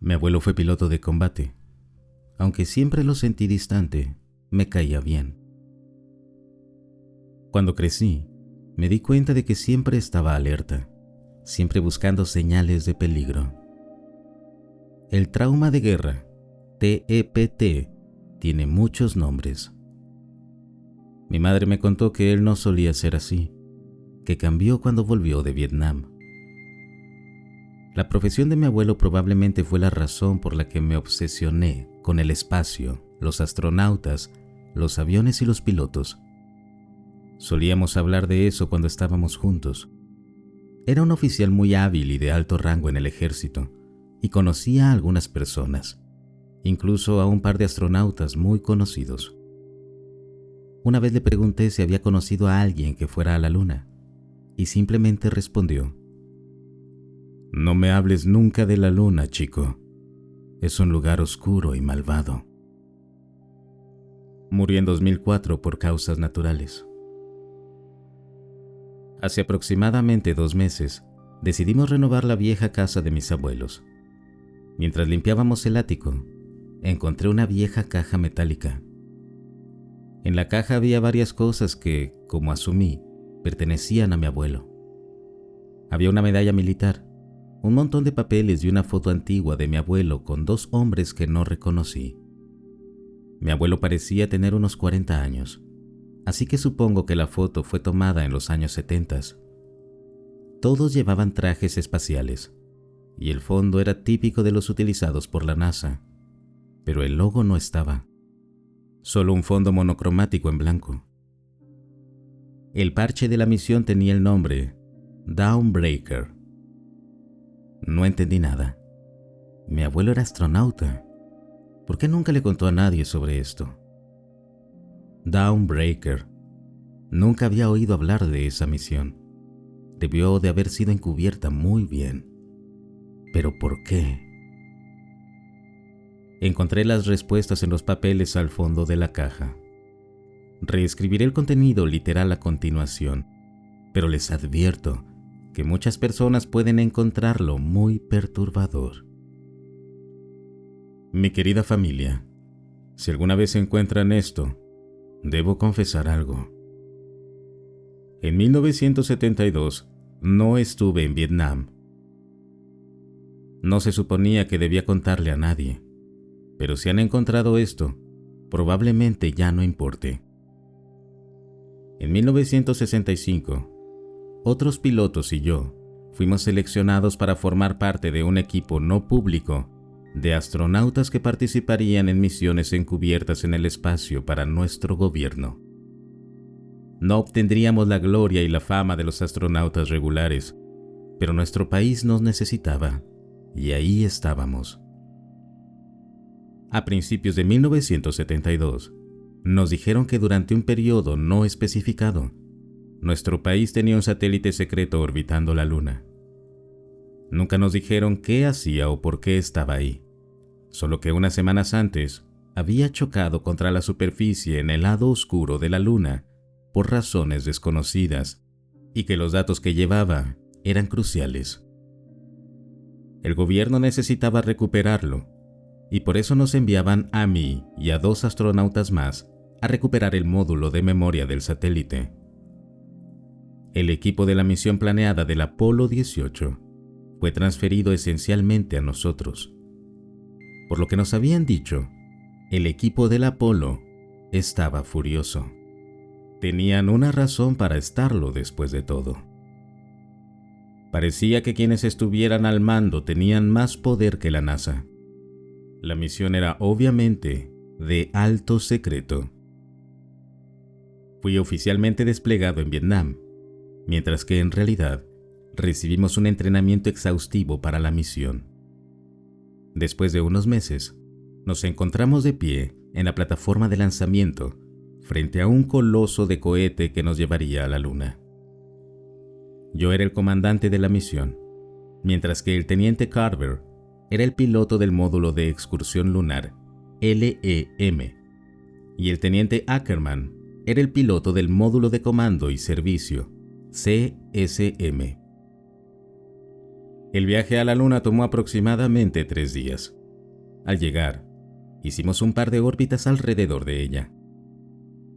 Mi abuelo fue piloto de combate. Aunque siempre lo sentí distante, me caía bien. Cuando crecí, me di cuenta de que siempre estaba alerta, siempre buscando señales de peligro. El trauma de guerra, TEPT, tiene muchos nombres. Mi madre me contó que él no solía ser así, que cambió cuando volvió de Vietnam. La profesión de mi abuelo probablemente fue la razón por la que me obsesioné con el espacio, los astronautas, los aviones y los pilotos. Solíamos hablar de eso cuando estábamos juntos. Era un oficial muy hábil y de alto rango en el ejército, y conocía a algunas personas, incluso a un par de astronautas muy conocidos. Una vez le pregunté si había conocido a alguien que fuera a la Luna, y simplemente respondió: «No me hables nunca de la Luna, chico. Es un lugar oscuro y malvado». Murió en 2004 por causas naturales. Hace aproximadamente 2 meses, decidimos renovar la vieja casa de mis abuelos. Mientras limpiábamos el ático, encontré una vieja caja metálica. En la caja había varias cosas que, como asumí, pertenecían a mi abuelo. Había una medalla militar, un montón de papeles y una foto antigua de mi abuelo con 2 hombres que no reconocí. Mi abuelo parecía tener unos 40 años, así que supongo que la foto fue tomada en los años 70. Todos llevaban trajes espaciales, y el fondo era típico de los utilizados por la NASA, pero el logo no estaba. Solo un fondo monocromático en blanco. El parche de la misión tenía el nombre Dawnbreaker. No entendí nada. Mi abuelo era astronauta. ¿Por qué nunca le contó a nadie sobre esto? Dawnbreaker. Nunca había oído hablar de esa misión. Debió de haber sido encubierta muy bien. ¿Pero por qué? Encontré las respuestas en los papeles al fondo de la caja. Reescribiré el contenido literal a continuación, pero les advierto que muchas personas pueden encontrarlo muy perturbador. Mi querida familia, si alguna vez encuentran esto, debo confesar algo. En 1972 no estuve en Vietnam. No se suponía que debía contarle a nadie, pero si han encontrado esto, probablemente ya no importe. En 1965, otros pilotos y yo fuimos seleccionados para formar parte de un equipo no público de astronautas que participarían en misiones encubiertas en el espacio para nuestro gobierno. No obtendríamos la gloria y la fama de los astronautas regulares, pero nuestro país nos necesitaba, y ahí estábamos. A principios de 1972, nos dijeron que durante un periodo no especificado, nuestro país tenía un satélite secreto orbitando la Luna. Nunca nos dijeron qué hacía o por qué estaba ahí, solo que unas semanas antes había chocado contra la superficie en el lado oscuro de la Luna por razones desconocidas y que los datos que llevaba eran cruciales. El gobierno necesitaba recuperarlo y por eso nos enviaban a mí y a 2 astronautas más a recuperar el módulo de memoria del satélite. El equipo de la misión planeada del Apolo 18 fue transferido esencialmente a nosotros. Por lo que nos habían dicho, el equipo del Apolo estaba furioso. Tenían una razón para estarlo después de todo. Parecía que quienes estuvieran al mando tenían más poder que la NASA. La misión era obviamente de alto secreto. Fui oficialmente desplegado en Vietnam, mientras que en realidad recibimos un entrenamiento exhaustivo para la misión. Después de unos meses, nos encontramos de pie en la plataforma de lanzamiento frente a un coloso de cohete que nos llevaría a la Luna. Yo era el comandante de la misión, mientras que el teniente Carver era el piloto del módulo de excursión lunar, LEM, y el teniente Ackerman era el piloto del módulo de comando y servicio, CSM. El viaje a la Luna tomó aproximadamente 3 días. Al llegar, hicimos un par de órbitas alrededor de ella.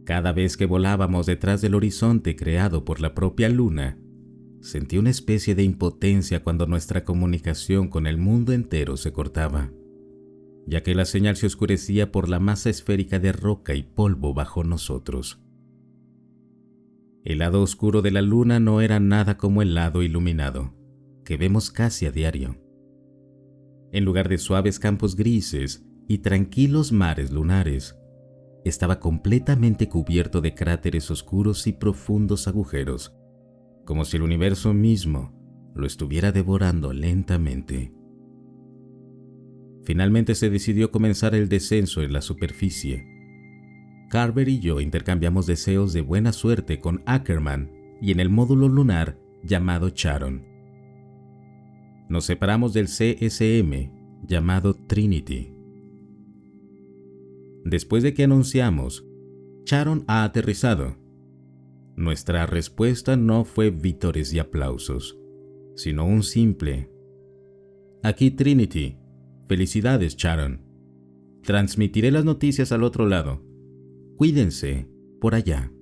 Cada vez que volábamos detrás del horizonte creado por la propia Luna, sentí una especie de impotencia cuando nuestra comunicación con el mundo entero se cortaba, ya que la señal se oscurecía por la masa esférica de roca y polvo bajo nosotros. El lado oscuro de la Luna no era nada como el lado iluminado, que vemos casi a diario. En lugar de suaves campos grises y tranquilos mares lunares, estaba completamente cubierto de cráteres oscuros y profundos agujeros, como si el universo mismo lo estuviera devorando lentamente. Finalmente se decidió comenzar el descenso en la superficie. Carver y yo intercambiamos deseos de buena suerte con Ackerman y en el módulo lunar llamado Charon. Nos separamos del CSM llamado Trinity. Después de que anunciamos, Charon ha aterrizado, nuestra respuesta no fue vítores y aplausos, sino un simple: aquí Trinity, felicidades Charon. Transmitiré las noticias al otro lado. Cuídense por allá.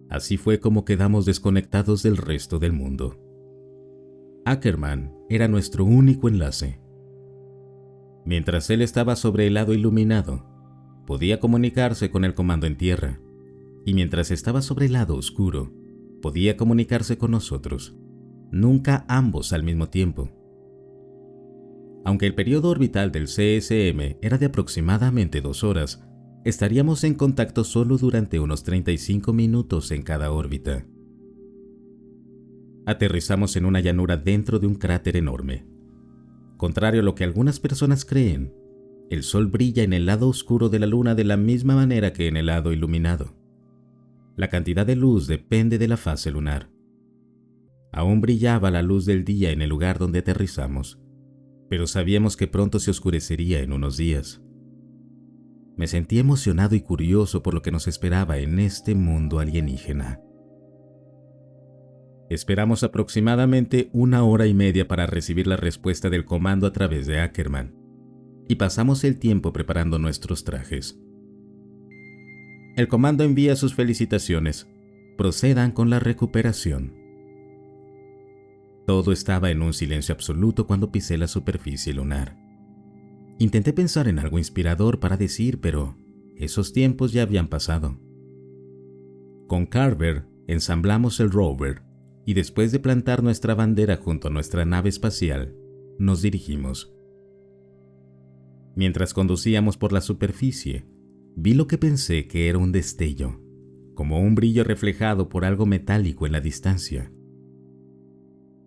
Así fue como quedamos desconectados del resto del mundo. Ackerman era nuestro único enlace. Mientras él estaba sobre el lado iluminado, podía comunicarse con el comando en tierra, y mientras estaba sobre el lado oscuro, podía comunicarse con nosotros, nunca ambos al mismo tiempo. Aunque el periodo orbital del CSM era de aproximadamente 2 horas, estaríamos en contacto solo durante unos 35 minutos en cada órbita. Aterrizamos en una llanura dentro de un cráter enorme. Contrario a lo que algunas personas creen, el Sol brilla en el lado oscuro de la Luna de la misma manera que en el lado iluminado. La cantidad de luz depende de la fase lunar. Aún brillaba la luz del día en el lugar donde aterrizamos, pero sabíamos que pronto se oscurecería en unos días. Me sentí emocionado y curioso por lo que nos esperaba en este mundo alienígena. Esperamos aproximadamente 1 hora y media para recibir la respuesta del comando a través de Ackerman, y pasamos el tiempo preparando nuestros trajes. El comando envía sus felicitaciones. Procedan con la recuperación. Todo estaba en un silencio absoluto cuando pisé la superficie lunar. Intenté pensar en algo inspirador para decir, pero esos tiempos ya habían pasado. Con Carver ensamblamos el rover y después de plantar nuestra bandera junto a nuestra nave espacial, nos dirigimos. Mientras conducíamos por la superficie, vi lo que pensé que era un destello, como un brillo reflejado por algo metálico en la distancia.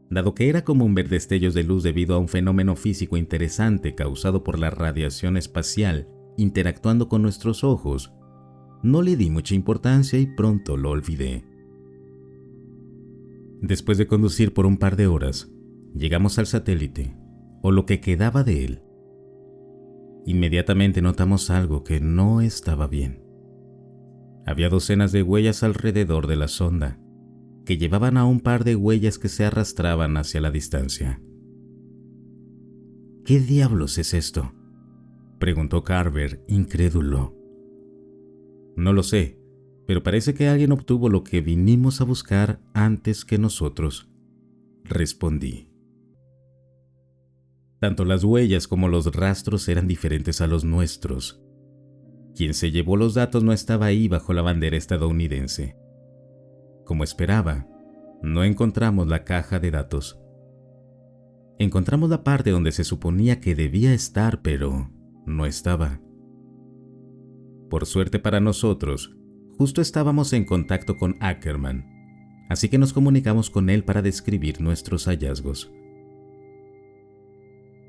Dado que era común ver destellos de luz debido a un fenómeno físico interesante causado por la radiación espacial interactuando con nuestros ojos, no le di mucha importancia y pronto lo olvidé. Después de conducir por un par de horas, llegamos al satélite, o lo que quedaba de él. Inmediatamente notamos algo que no estaba bien. Había docenas de huellas alrededor de la sonda, que llevaban a un par de huellas que se arrastraban hacia la distancia. ¿Qué diablos es esto?, preguntó Carver, incrédulo. No lo sé, pero parece que alguien obtuvo lo que vinimos a buscar antes que nosotros, respondí. Tanto las huellas como los rastros eran diferentes a los nuestros. Quien se llevó los datos no estaba ahí bajo la bandera estadounidense. Como esperaba, no encontramos la caja de datos. Encontramos la parte donde se suponía que debía estar, pero no estaba. Por suerte para nosotros, justo estábamos en contacto con Ackerman, así que nos comunicamos con él para describir nuestros hallazgos.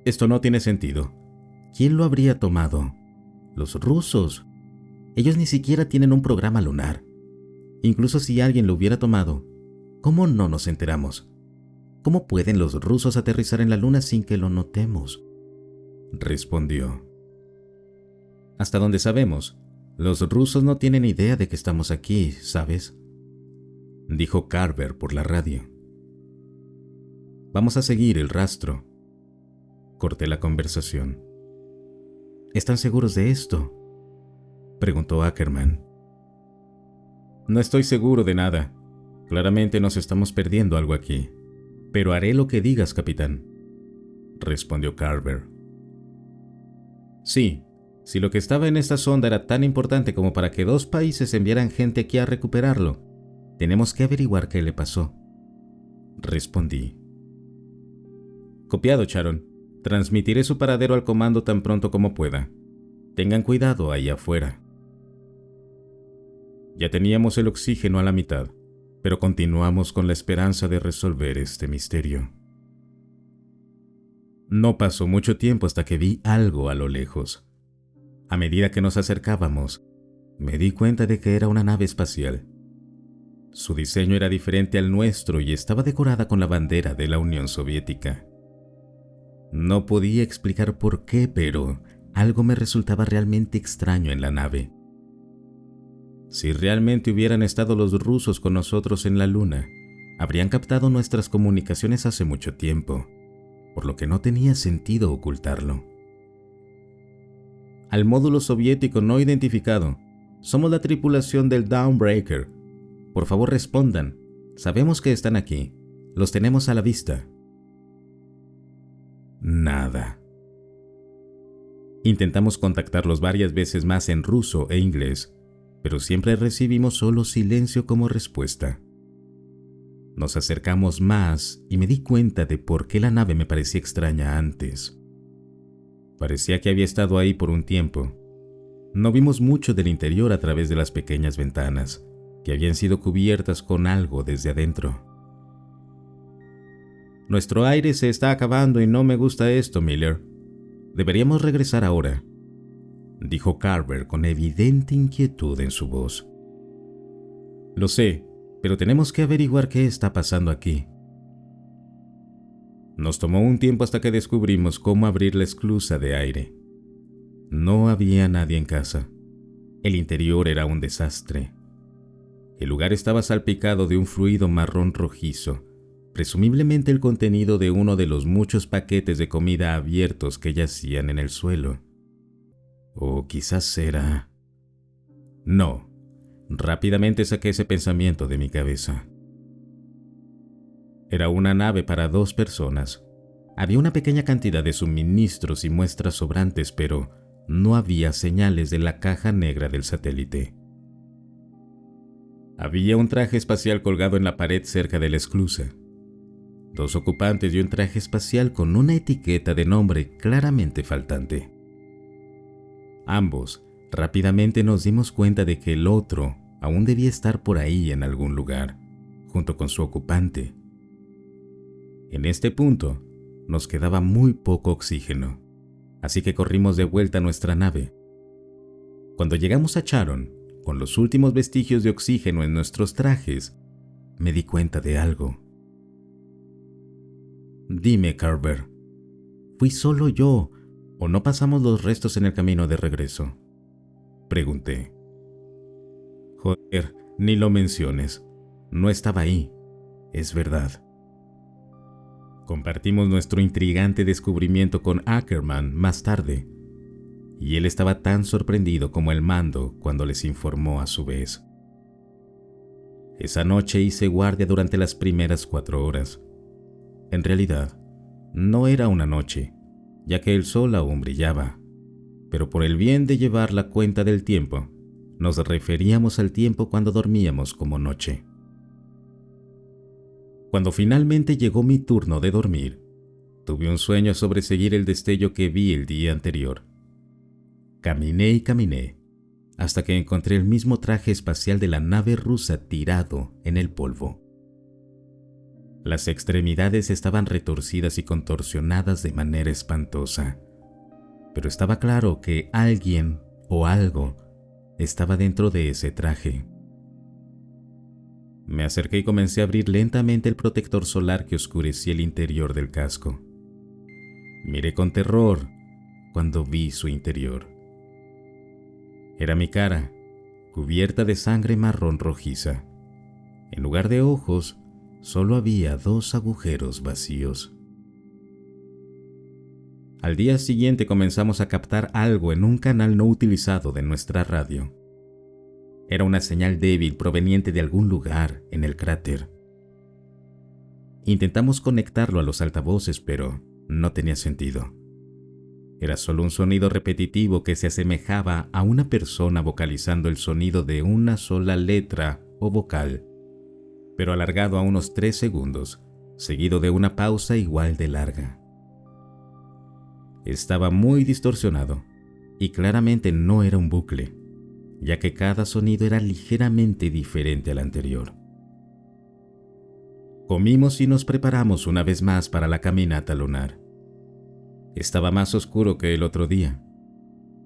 Esto no tiene sentido. ¿Quién lo habría tomado? Los rusos. Ellos ni siquiera tienen un programa lunar. Incluso si alguien lo hubiera tomado, ¿cómo no nos enteramos? ¿Cómo pueden los rusos aterrizar en la Luna sin que lo notemos?, respondió. Hasta donde sabemos, los rusos no tienen idea de que estamos aquí, ¿sabes?, dijo Carver por la radio. Vamos a seguir el rastro. Corté la conversación. ¿Están seguros de esto?, preguntó Ackerman. No estoy seguro de nada. Claramente nos estamos perdiendo algo aquí. Pero haré lo que digas, capitán, respondió Carver. Sí, si lo que estaba en esta sonda era tan importante como para que 2 países enviaran gente aquí a recuperarlo, tenemos que averiguar qué le pasó, respondí. Copiado, Sharon. Transmitiré su paradero al comando tan pronto como pueda. Tengan cuidado ahí afuera. Ya teníamos el oxígeno a la mitad, pero continuamos con la esperanza de resolver este misterio. No pasó mucho tiempo hasta que vi algo a lo lejos. A medida que nos acercábamos, me di cuenta de que era una nave espacial. Su diseño era diferente al nuestro y estaba decorada con la bandera de la Unión Soviética. No podía explicar por qué, pero algo me resultaba realmente extraño en la nave. Si realmente hubieran estado los rusos con nosotros en la Luna, habrían captado nuestras comunicaciones hace mucho tiempo, por lo que no tenía sentido ocultarlo. Al módulo soviético no identificado, somos la tripulación del Dawnbreaker. Por favor, respondan. Sabemos que están aquí. Los tenemos a la vista. Nada. Intentamos contactarlos varias veces más en ruso e inglés, pero siempre recibimos solo silencio como respuesta. Nos acercamos más y me di cuenta de por qué la nave me parecía extraña antes. Parecía que había estado ahí por un tiempo. No vimos mucho del interior a través de las pequeñas ventanas, que habían sido cubiertas con algo desde adentro. Nuestro aire se está acabando y no me gusta esto, Miller. Deberíamos regresar ahora, dijo Carver con evidente inquietud en su voz. Lo sé, pero tenemos que averiguar qué está pasando aquí. Nos tomó un tiempo hasta que descubrimos cómo abrir la esclusa de aire. No había nadie en casa. El interior era un desastre. El lugar estaba salpicado de un fluido marrón rojizo, presumiblemente el contenido de uno de los muchos paquetes de comida abiertos que yacían en el suelo. O quizás era... No, rápidamente saqué ese pensamiento de mi cabeza. Era una nave para 2 personas. Había una pequeña cantidad de suministros y muestras sobrantes, pero no había señales de la caja negra del satélite. Había un traje espacial colgado en la pared cerca de la esclusa. 2 ocupantes y un traje espacial con una etiqueta de nombre claramente faltante. Ambos rápidamente nos dimos cuenta de que el otro aún debía estar por ahí en algún lugar, junto con su ocupante. En este punto, nos quedaba muy poco oxígeno, así que corrimos de vuelta a nuestra nave. Cuando llegamos a Sharon, con los últimos vestigios de oxígeno en nuestros trajes, me di cuenta de algo. Dime, Carver, ¿fui solo yo o no pasamos los restos en el camino de regreso?, pregunté. Joder, ni lo menciones. No estaba ahí. Es verdad. Compartimos nuestro intrigante descubrimiento con Ackerman más tarde, y él estaba tan sorprendido como el mando cuando les informó a su vez. Esa noche hice guardia durante las primeras 4 horas. En realidad, no era una noche, ya que el sol aún brillaba, pero por el bien de llevar la cuenta del tiempo, nos referíamos al tiempo cuando dormíamos como noche. Cuando finalmente llegó mi turno de dormir, tuve un sueño sobre seguir el destello que vi el día anterior. Caminé y caminé, hasta que encontré el mismo traje espacial de la nave rusa tirado en el polvo. Las extremidades estaban retorcidas y contorsionadas de manera espantosa, pero estaba claro que alguien o algo estaba dentro de ese traje. Me acerqué y comencé a abrir lentamente el protector solar que oscurecía el interior del casco. Miré con terror cuando vi su interior. Era mi cara, cubierta de sangre marrón rojiza. En lugar de ojos, solo había 2 agujeros vacíos. Al día siguiente comenzamos a captar algo en un canal no utilizado de nuestra radio. Era una señal débil proveniente de algún lugar en el cráter. Intentamos conectarlo a los altavoces, pero no tenía sentido. Era solo un sonido repetitivo que se asemejaba a una persona vocalizando el sonido de una sola letra o vocal, pero alargado a unos 3 segundos, seguido de una pausa igual de larga. Estaba muy distorsionado y claramente no era un bucle, ya que cada sonido era ligeramente diferente al anterior. Comimos y nos preparamos una vez más para la caminata lunar. Estaba más oscuro que el otro día.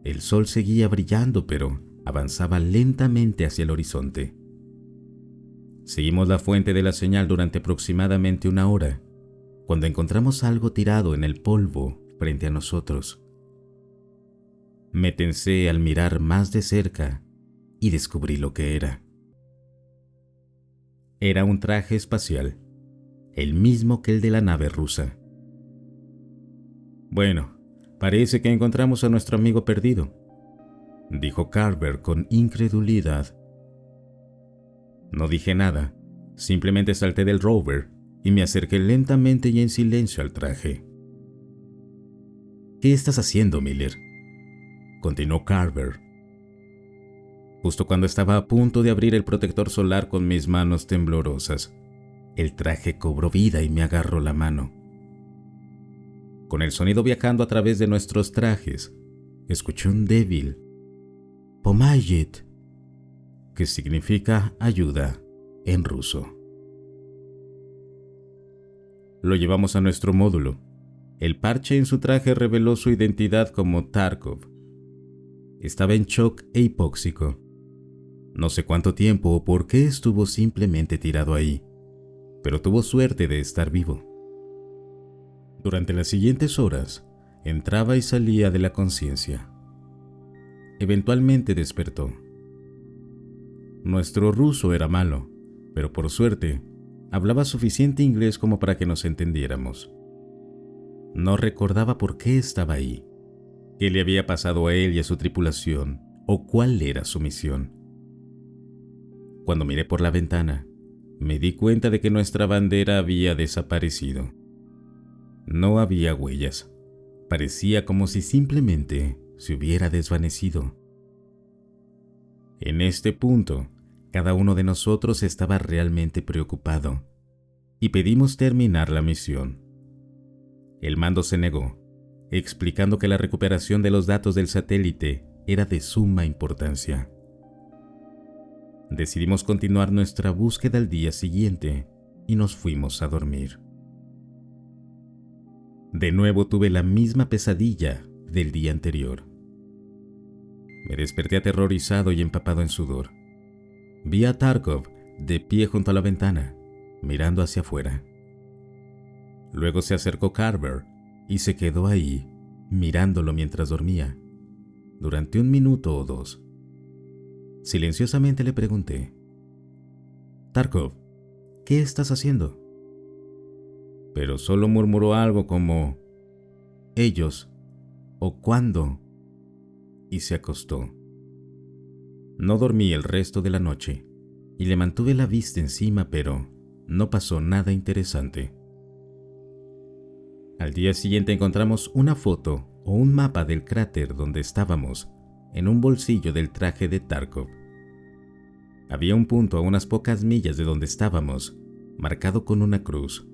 El sol seguía brillando, pero avanzaba lentamente hacia el horizonte. Seguimos la fuente de la señal durante aproximadamente 1 hora, cuando encontramos algo tirado en el polvo frente a nosotros. Me tensé al mirar más de cerca y descubrí lo que era. Era un traje espacial, el mismo que el de la nave rusa. «Bueno, parece que encontramos a nuestro amigo perdido», dijo Carver con incredulidad. No dije nada, simplemente salté del rover y me acerqué lentamente y en silencio al traje. «¿Qué estás haciendo, Miller?», continuó Carver. Justo cuando estaba a punto de abrir el protector solar con mis manos temblorosas, el traje cobró vida y me agarró la mano. Con el sonido viajando a través de nuestros trajes, escuché un débil «Pomayit», que significa ayuda en ruso. Lo llevamos a nuestro módulo. El parche en su traje reveló su identidad como Tarkov. Estaba en shock e hipóxico. No sé cuánto tiempo o por qué estuvo simplemente tirado ahí, pero tuvo suerte de estar vivo. Durante las siguientes horas, entraba y salía de la conciencia. Eventualmente despertó. Nuestro ruso era malo, pero por suerte, hablaba suficiente inglés como para que nos entendiéramos. No recordaba por qué estaba ahí, qué le había pasado a él y a su tripulación, o cuál era su misión. Cuando miré por la ventana, me di cuenta de que nuestra bandera había desaparecido. No había huellas. Parecía como si simplemente se hubiera desvanecido. En este punto, cada uno de nosotros estaba realmente preocupado y pedimos terminar la misión. El mando se negó, explicando que la recuperación de los datos del satélite era de suma importancia. Decidimos continuar nuestra búsqueda al día siguiente y nos fuimos a dormir. De nuevo tuve la misma pesadilla del día anterior. Me desperté aterrorizado y empapado en sudor. Vi a Tarkov de pie junto a la ventana, mirando hacia afuera. Luego se acercó Carver y se quedó ahí, mirándolo mientras dormía, durante 1 minuto o 2. Silenciosamente le pregunté: «Tarkov, ¿qué estás haciendo?». Pero solo murmuró algo como «ellos» o «cuándo», y se acostó. No dormí el resto de la noche y le mantuve la vista encima, pero no pasó nada interesante. Al día siguiente encontramos una foto o un mapa del cráter donde estábamos en un bolsillo del traje de Tarkov. Había un punto a unas pocas millas de donde estábamos, marcado con una cruz.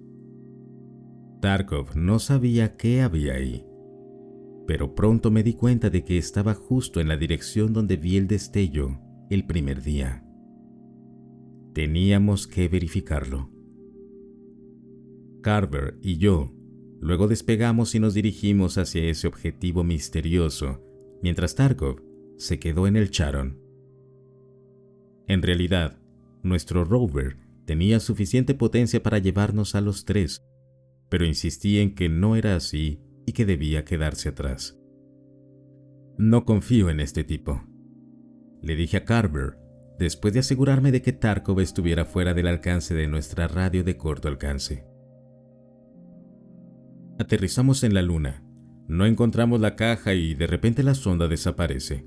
Tarkov no sabía qué había ahí, pero pronto me di cuenta de que estaba justo en la dirección donde vi el destello el primer día. Teníamos que verificarlo. Carver y yo luego despegamos y nos dirigimos hacia ese objetivo misterioso, mientras Tarkov se quedó en el Charon. En realidad, nuestro rover tenía suficiente potencia para llevarnos a los 3, pero insistí en que no era así y que debía quedarse atrás. «No confío en este tipo», le dije a Carver, después de asegurarme de que Tarkov estuviera fuera del alcance de nuestra radio de corto alcance. Aterrizamos en la luna. No encontramos la caja y de repente la sonda desaparece.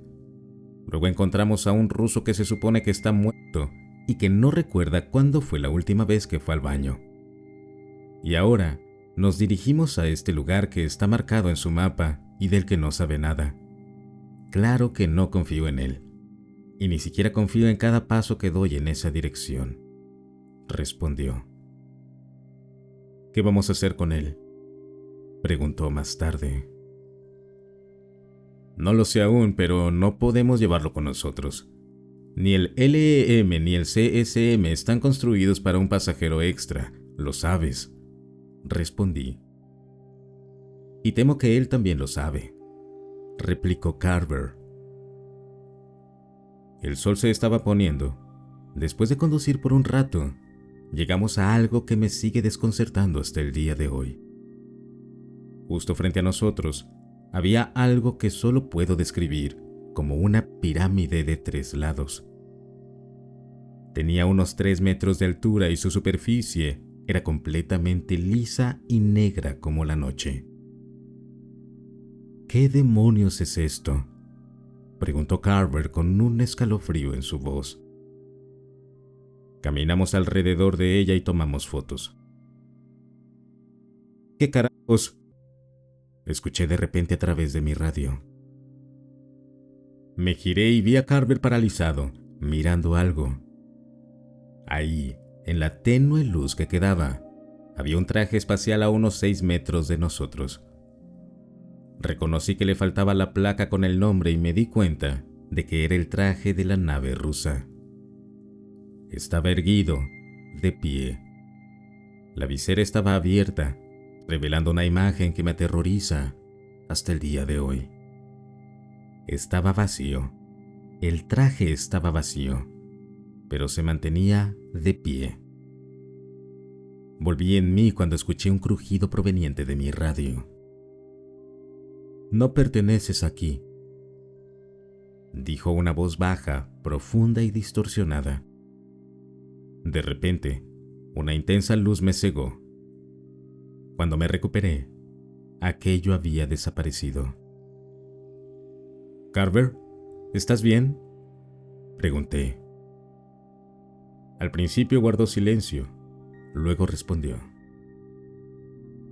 Luego encontramos a un ruso que se supone que está muerto y que no recuerda cuándo fue la última vez que fue al baño. Y ahora nos dirigimos a este lugar que está marcado en su mapa y del que no sabe nada. Claro que no confío en él, y ni siquiera confío en cada paso que doy en esa dirección, respondió. ¿Qué vamos a hacer con él?, preguntó más tarde. No lo sé aún, pero no podemos llevarlo con nosotros. Ni el LEM ni el CSM están construidos para un pasajero extra, lo sabes, respondí. Y temo que él también lo sabe, replicó Carver. El sol se estaba poniendo. Después de conducir por un rato, llegamos a algo que me sigue desconcertando hasta el día de hoy. Justo frente a nosotros, había algo que solo puedo describir como una pirámide de 3 lados. Tenía unos 3 metros de altura y su superficie era completamente lisa y negra como la noche. ¿Qué demonios es esto?, preguntó Carver con un escalofrío en su voz. Caminamos alrededor de ella y tomamos fotos. ¿Qué carajos?, escuché de repente a través de mi radio. Me giré y vi a Carver paralizado, mirando algo. Ahí, en la tenue luz que quedaba, había un traje espacial a unos 6 metros de nosotros. Reconocí que le faltaba la placa con el nombre y me di cuenta de que era el traje de la nave rusa. Estaba erguido, de pie. La visera estaba abierta, revelando una imagen que me aterroriza hasta el día de hoy. Estaba vacío. El traje estaba vacío, pero se mantenía de pie. Volví en mí cuando escuché un crujido proveniente de mi radio. «No perteneces aquí», dijo una voz baja, profunda y distorsionada. De repente, una intensa luz me cegó. Cuando me recuperé, aquello había desaparecido. «Carver, ¿estás bien?», pregunté. Al principio guardó silencio, luego respondió.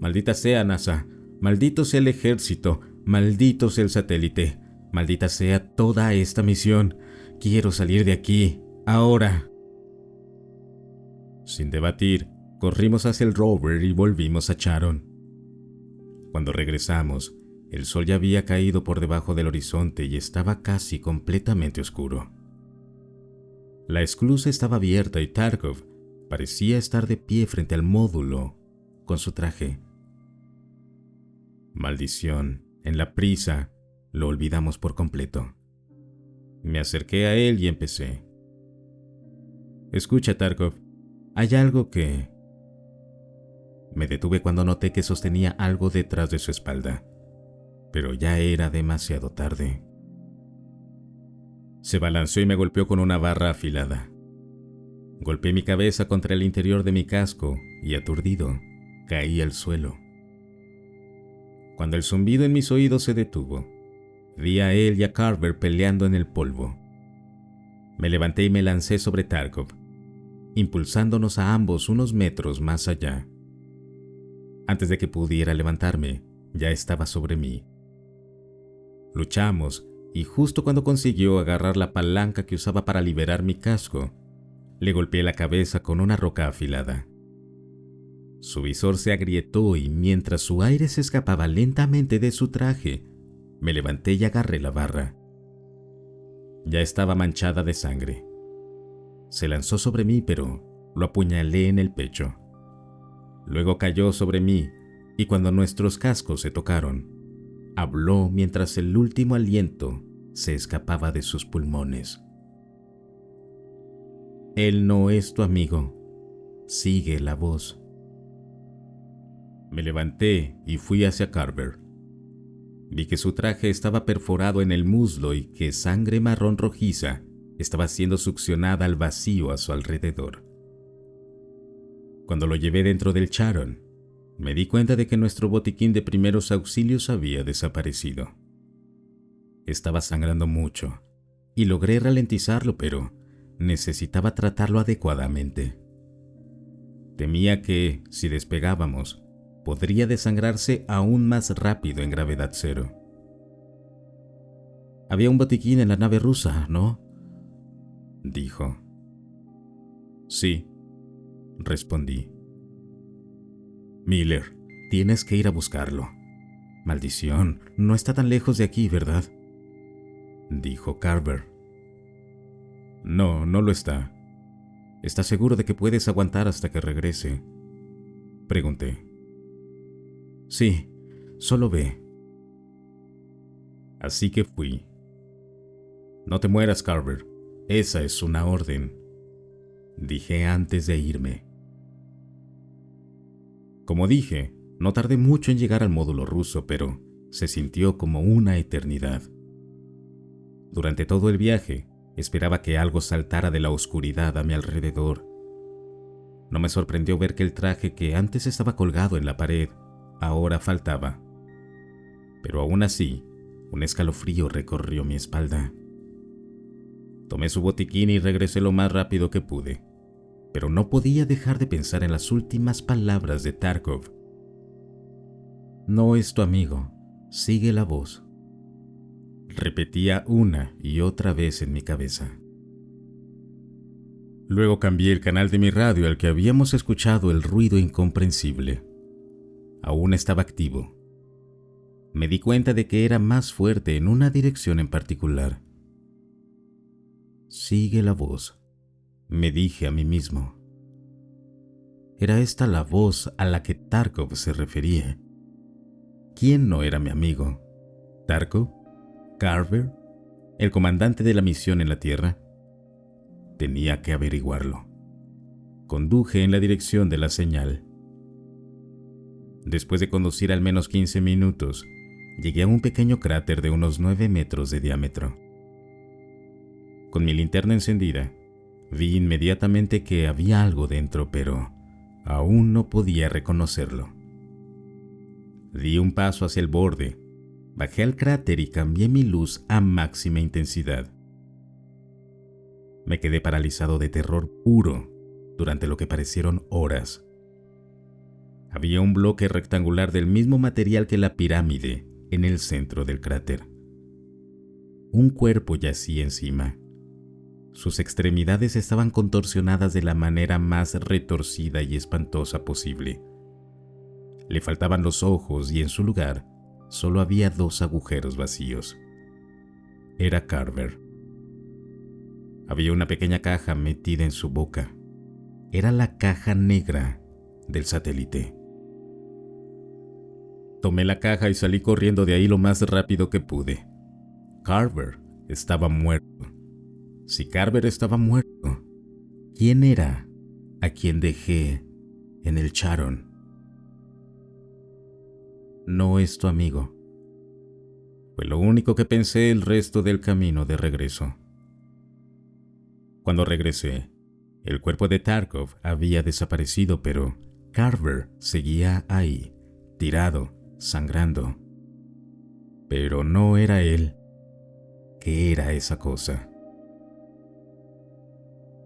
«Maldita sea NASA, maldito sea el ejército, maldito sea el satélite, maldita sea toda esta misión. Quiero salir de aquí, ahora». Sin debatir, corrimos hacia el rover y volvimos a Charon. Cuando regresamos, el sol ya había caído por debajo del horizonte y estaba casi completamente oscuro. La esclusa estaba abierta y Tarkov parecía estar de pie frente al módulo con su traje. Maldición, en la prisa, lo olvidamos por completo. Me acerqué a él y empecé. «Escucha, Tarkov, hay algo que...». Me detuve cuando noté que sostenía algo detrás de su espalda, pero ya era demasiado tarde. Se balanceó y me golpeó con una barra afilada. Golpeé mi cabeza contra el interior de mi casco y, aturdido, caí al suelo. Cuando el zumbido en mis oídos se detuvo, vi a él y a Carver peleando en el polvo. Me levanté y me lancé sobre Tarkov, impulsándonos a ambos unos metros más allá. Antes de que pudiera levantarme, ya estaba sobre mí. Luchamos, y justo cuando consiguió agarrar la palanca que usaba para liberar mi casco, le golpeé la cabeza con una roca afilada. Su visor se agrietó y mientras su aire se escapaba lentamente de su traje, me levanté y agarré la barra. Ya estaba manchada de sangre. Se lanzó sobre mí, pero lo apuñalé en el pecho. Luego cayó sobre mí y cuando nuestros cascos se tocaron, habló mientras el último aliento se escapaba de sus pulmones. «Él no es tu amigo. Sigue la voz». Me levanté y fui hacia Carver. Vi que su traje estaba perforado en el muslo y que sangre marrón rojiza estaba siendo succionada al vacío a su alrededor. Cuando lo llevé dentro del Charon, me di cuenta de que nuestro botiquín de primeros auxilios había desaparecido. Estaba sangrando mucho y logré ralentizarlo, pero necesitaba tratarlo adecuadamente. Temía que, si despegábamos, podría desangrarse aún más rápido en gravedad cero. Había un botiquín en la nave rusa, ¿no?, dijo. Sí, respondí. Miller, tienes que ir a buscarlo. Maldición, no está tan lejos de aquí, ¿verdad?, dijo Carver. No, no lo está. ¿Estás seguro de que puedes aguantar hasta que regrese?, pregunté. Sí, solo ve. Así que fui. No te mueras, Carver. Esa es una orden, dije antes de irme. Como dije, no tardé mucho en llegar al módulo ruso, pero se sintió como una eternidad. Durante todo el viaje, esperaba que algo saltara de la oscuridad a mi alrededor. No me sorprendió ver que el traje que antes estaba colgado en la pared ahora faltaba. Pero aún así, un escalofrío recorrió mi espalda. Tomé su botiquín y regresé lo más rápido que pude, pero no podía dejar de pensar en las últimas palabras de Tarkov. No es tu amigo, sigue la voz. Repetía una y otra vez en mi cabeza. Luego cambié el canal de mi radio al que habíamos escuchado el ruido incomprensible. Aún estaba activo. Me di cuenta de que era más fuerte en una dirección en particular. Sigue la voz, me dije a mí mismo. Era esta la voz a la que Tarkov se refería. ¿Quién no era mi amigo? ¿Tarkov? ¿Carver? ¿El comandante de la misión en la Tierra? Tenía que averiguarlo. Conduje en la dirección de la señal. Después de conducir al menos 15 minutos, llegué a un pequeño cráter de unos 9 metros de diámetro. Con mi linterna encendida, vi inmediatamente que había algo dentro, pero aún no podía reconocerlo. Di un paso hacia el borde, bajé al cráter y cambié mi luz a máxima intensidad. Me quedé paralizado de terror puro durante lo que parecieron horas. Había un bloque rectangular del mismo material que la pirámide en el centro del cráter. Un cuerpo yacía encima. Sus extremidades estaban contorsionadas de la manera más retorcida y espantosa posible. Le faltaban los ojos y en su lugar solo había 2 agujeros vacíos. Era Carver. Había una pequeña caja metida en su boca. Era la caja negra del satélite. Tomé la caja y salí corriendo de ahí lo más rápido que pude. Carver estaba muerto. Si Carver estaba muerto, ¿quién era a quien dejé en el Charon? No es tu amigo. Fue lo único que pensé el resto del camino de regreso. Cuando regresé, el cuerpo de Tarkov había desaparecido, pero Carver seguía ahí, tirado, sangrando. Pero no era él. ¿Qué era esa cosa?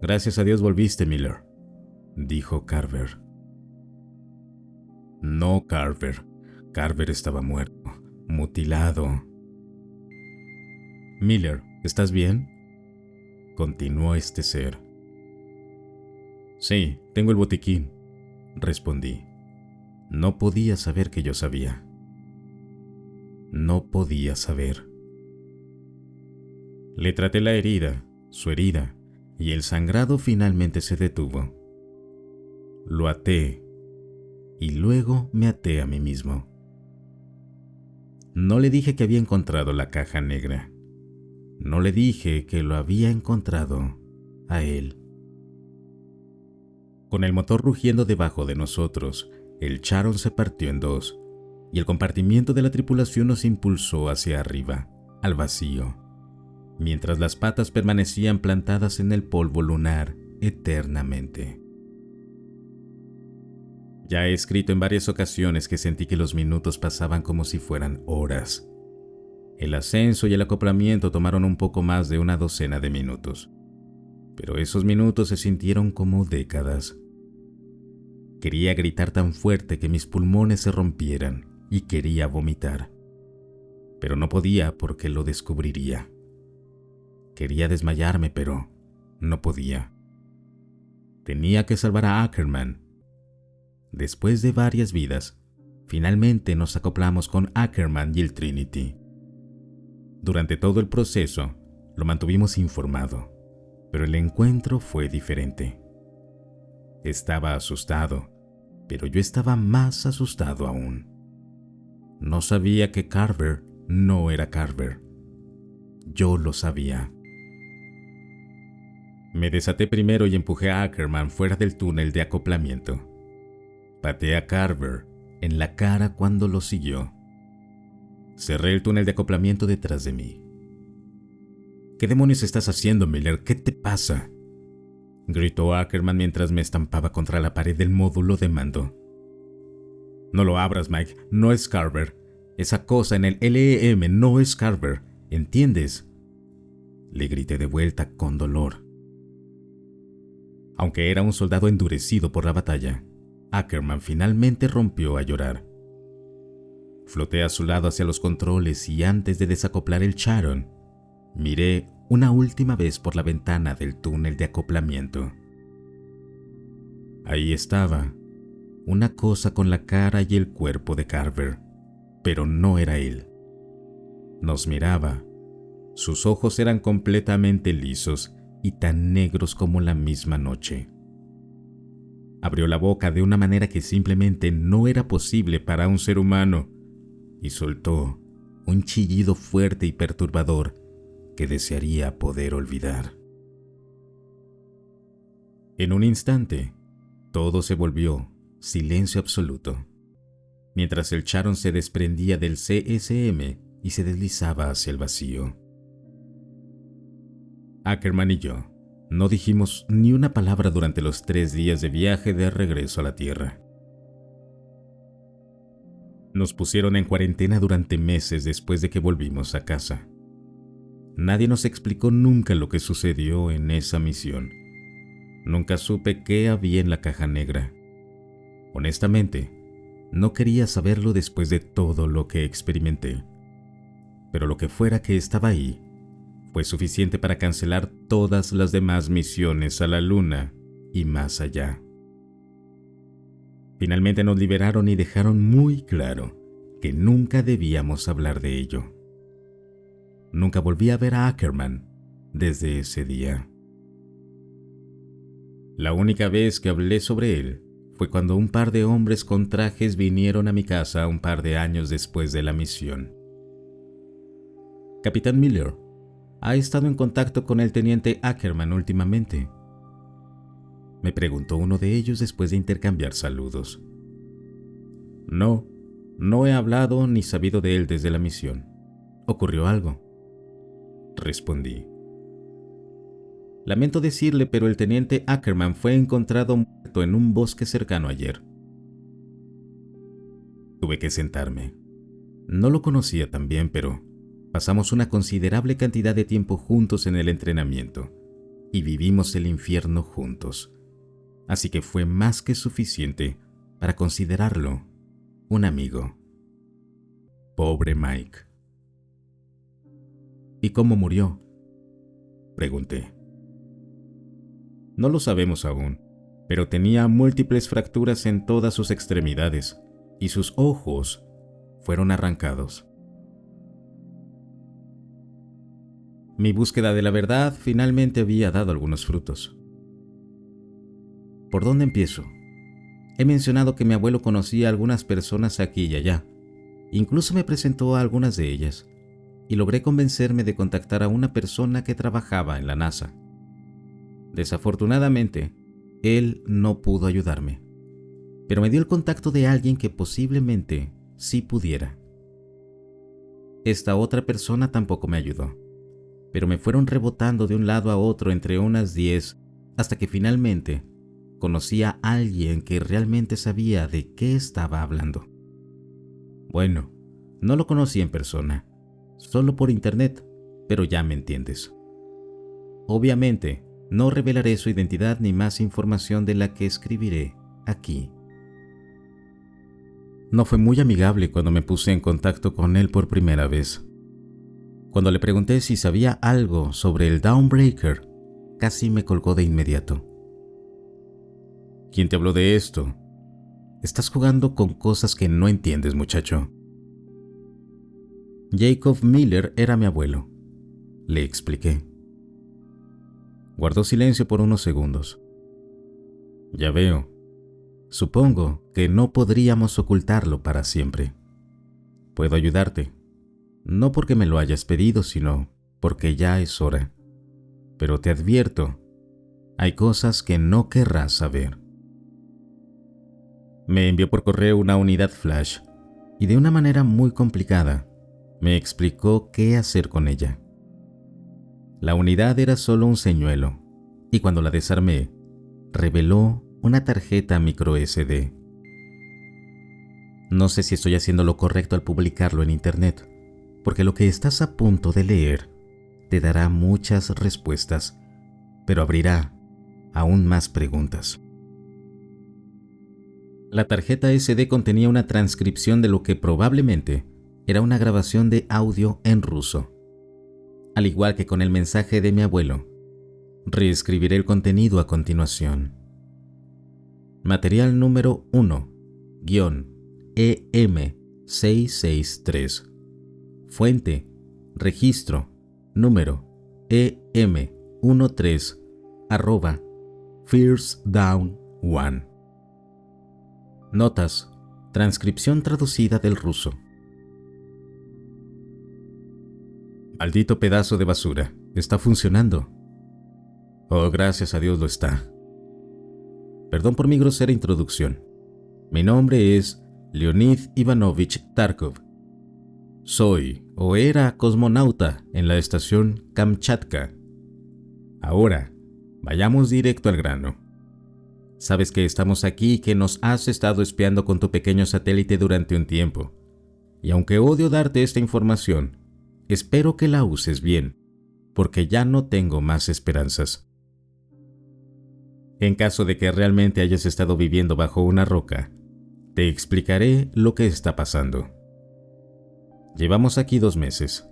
Gracias a Dios volviste, Miller, dijo Carver. No, Carver. Carver estaba muerto, mutilado. Miller, ¿estás bien?, continuó este ser. Sí, tengo el botiquín, respondí. No podía saber que yo sabía. No podía saber. Le traté la herida, su herida, y el sangrado finalmente se detuvo. Lo até, y luego me até a mí mismo. No le dije que había encontrado la caja negra. No le dije que lo había encontrado a él. Con el motor rugiendo debajo de nosotros, el Charon se partió en 2, y el compartimiento de la tripulación nos impulsó hacia arriba, al vacío. mientras las patas permanecían plantadas en el polvo lunar eternamente. Ya he escrito en varias ocasiones que sentí que los minutos pasaban como si fueran horas. El ascenso y el acoplamiento tomaron un poco más de una docena de minutos, pero esos minutos se sintieron como décadas. Quería gritar tan fuerte que mis pulmones se rompieran y quería vomitar, pero no podía porque lo descubriría. Quería desmayarme, pero no podía. Tenía que salvar a Ackerman. Después de varias vidas, finalmente nos acoplamos con Ackerman y el Trinity. Durante todo el proceso, lo mantuvimos informado, pero el encuentro fue diferente. Estaba asustado, pero yo estaba más asustado aún. No sabía que Carver no era Carver. Yo lo sabía. Me desaté primero y empujé a Ackerman fuera del túnel de acoplamiento. Pateé a Carver en la cara cuando lo siguió. Cerré el túnel de acoplamiento detrás de mí. ¿Qué demonios estás haciendo, Miller? ¿Qué te pasa?, gritó Ackerman mientras me estampaba contra la pared del módulo de mando. No lo abras, Mike. No es Carver. Esa cosa en el LEM no es Carver. ¿Entiendes?, le grité de vuelta con dolor. Aunque era un soldado endurecido por la batalla, Ackerman finalmente rompió a llorar. Floté a su lado hacia los controles y antes de desacoplar el Charon, miré una última vez por la ventana del túnel de acoplamiento. Ahí estaba, una cosa con la cara y el cuerpo de Carver, pero no era él. Nos miraba. Sus ojos eran completamente lisos y tan negros como la misma noche. Abrió la boca de una manera que simplemente no era posible para un ser humano y soltó un chillido fuerte y perturbador que desearía poder olvidar. En un instante, todo se volvió silencio absoluto, mientras el Charon se desprendía del CSM y se deslizaba hacia el vacío. Ackerman y yo no dijimos ni una palabra durante los 3 días de viaje de regreso a la Tierra. Nos pusieron en cuarentena durante meses después de que volvimos a casa. Nadie nos explicó nunca lo que sucedió en esa misión. Nunca supe qué había en la caja negra. Honestamente, no quería saberlo después de todo lo que experimenté. Pero lo que fuera que estaba ahí fue suficiente para cancelar todas las demás misiones a la Luna y más allá. Finalmente nos liberaron y dejaron muy claro que nunca debíamos hablar de ello. Nunca volví a ver a Ackerman desde ese día. La única vez que hablé sobre él fue cuando un par de hombres con trajes vinieron a mi casa un par de años después de la misión. Capitán Miller, ¿ha estado en contacto con el teniente Ackerman últimamente?, me preguntó uno de ellos después de intercambiar saludos. No he hablado ni sabido de él desde la misión. ¿Ocurrió algo?, respondí. Lamento decirle, pero el teniente Ackerman fue encontrado muerto en un bosque cercano ayer. Tuve que sentarme. No lo conocía tan bien, pero pasamos una considerable cantidad de tiempo juntos en el entrenamiento y vivimos el infierno juntos. Así que fue más que suficiente para considerarlo un amigo. Pobre Mike. ¿Y cómo murió?, pregunté. No lo sabemos aún, pero tenía múltiples fracturas en todas sus extremidades y sus ojos fueron arrancados. Mi búsqueda de la verdad finalmente había dado algunos frutos. ¿Por dónde empiezo? He mencionado que mi abuelo conocía a algunas personas aquí y allá. Incluso me presentó a algunas de ellas, y logré convencerme de contactar a una persona que trabajaba en la NASA. Desafortunadamente, él no pudo ayudarme, pero me dio el contacto de alguien que posiblemente sí pudiera. Esta otra persona tampoco me ayudó, pero me fueron rebotando de un lado a otro entre unas 10 hasta que finalmente conocí a alguien que realmente sabía de qué estaba hablando. Bueno, no lo conocí en persona, solo por internet, pero ya me entiendes. Obviamente, no revelaré su identidad ni más información de la que escribiré aquí. No fue muy amigable cuando me puse en contacto con él por primera vez. Cuando le pregunté si sabía algo sobre el Dawnbreaker, casi me colgó de inmediato. ¿Quién te habló de esto? Estás jugando con cosas que no entiendes, muchacho. Jacob Miller era mi abuelo, le expliqué. Guardó silencio por unos segundos. Ya veo. Supongo que no podríamos ocultarlo para siempre. Puedo ayudarte. No porque me lo hayas pedido, sino porque ya es hora. Pero te advierto, hay cosas que no querrás saber. Me envió por correo una unidad flash y de una manera muy complicada me explicó qué hacer con ella. La unidad era solo un señuelo y cuando la desarmé, reveló una tarjeta microSD. No sé si estoy haciendo lo correcto al publicarlo en internet, porque lo que estás a punto de leer te dará muchas respuestas, pero abrirá aún más preguntas. La tarjeta SD contenía una transcripción de lo que probablemente era una grabación de audio en ruso. Al igual que con el mensaje de mi abuelo, reescribiré el contenido a continuación. Material número 1-EM663. Fuente, registro, número EM13 @FirstDawn1. Notas, transcripción traducida del ruso. Maldito pedazo de basura, está funcionando. Oh, gracias a Dios lo está. Perdón por mi grosera introducción. Mi nombre es Leonid Ivanovich Tarkov. Soy o era cosmonauta en la estación Kamchatka. Ahora, vayamos directo al grano. Sabes que estamos aquí y que nos has estado espiando con tu pequeño satélite durante un tiempo. Y aunque odio darte esta información, espero que la uses bien, porque ya no tengo más esperanzas. En caso de que realmente hayas estado viviendo bajo una roca, te explicaré lo que está pasando. Llevamos aquí 2 meses.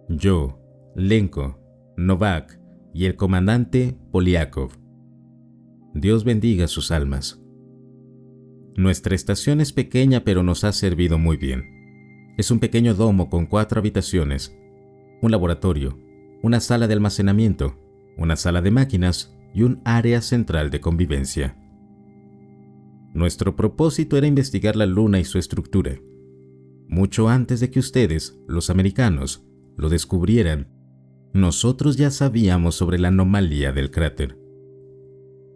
Yo, Lenko, Novak y el comandante Poliakov. Dios bendiga sus almas. Nuestra estación es pequeña, pero nos ha servido muy bien. Es un pequeño domo con 4 habitaciones, un laboratorio, una sala de almacenamiento, una sala de máquinas y un área central de convivencia. Nuestro propósito era investigar la Luna y su estructura. Mucho antes de que ustedes, los americanos, lo descubrieran, nosotros ya sabíamos sobre la anomalía del cráter.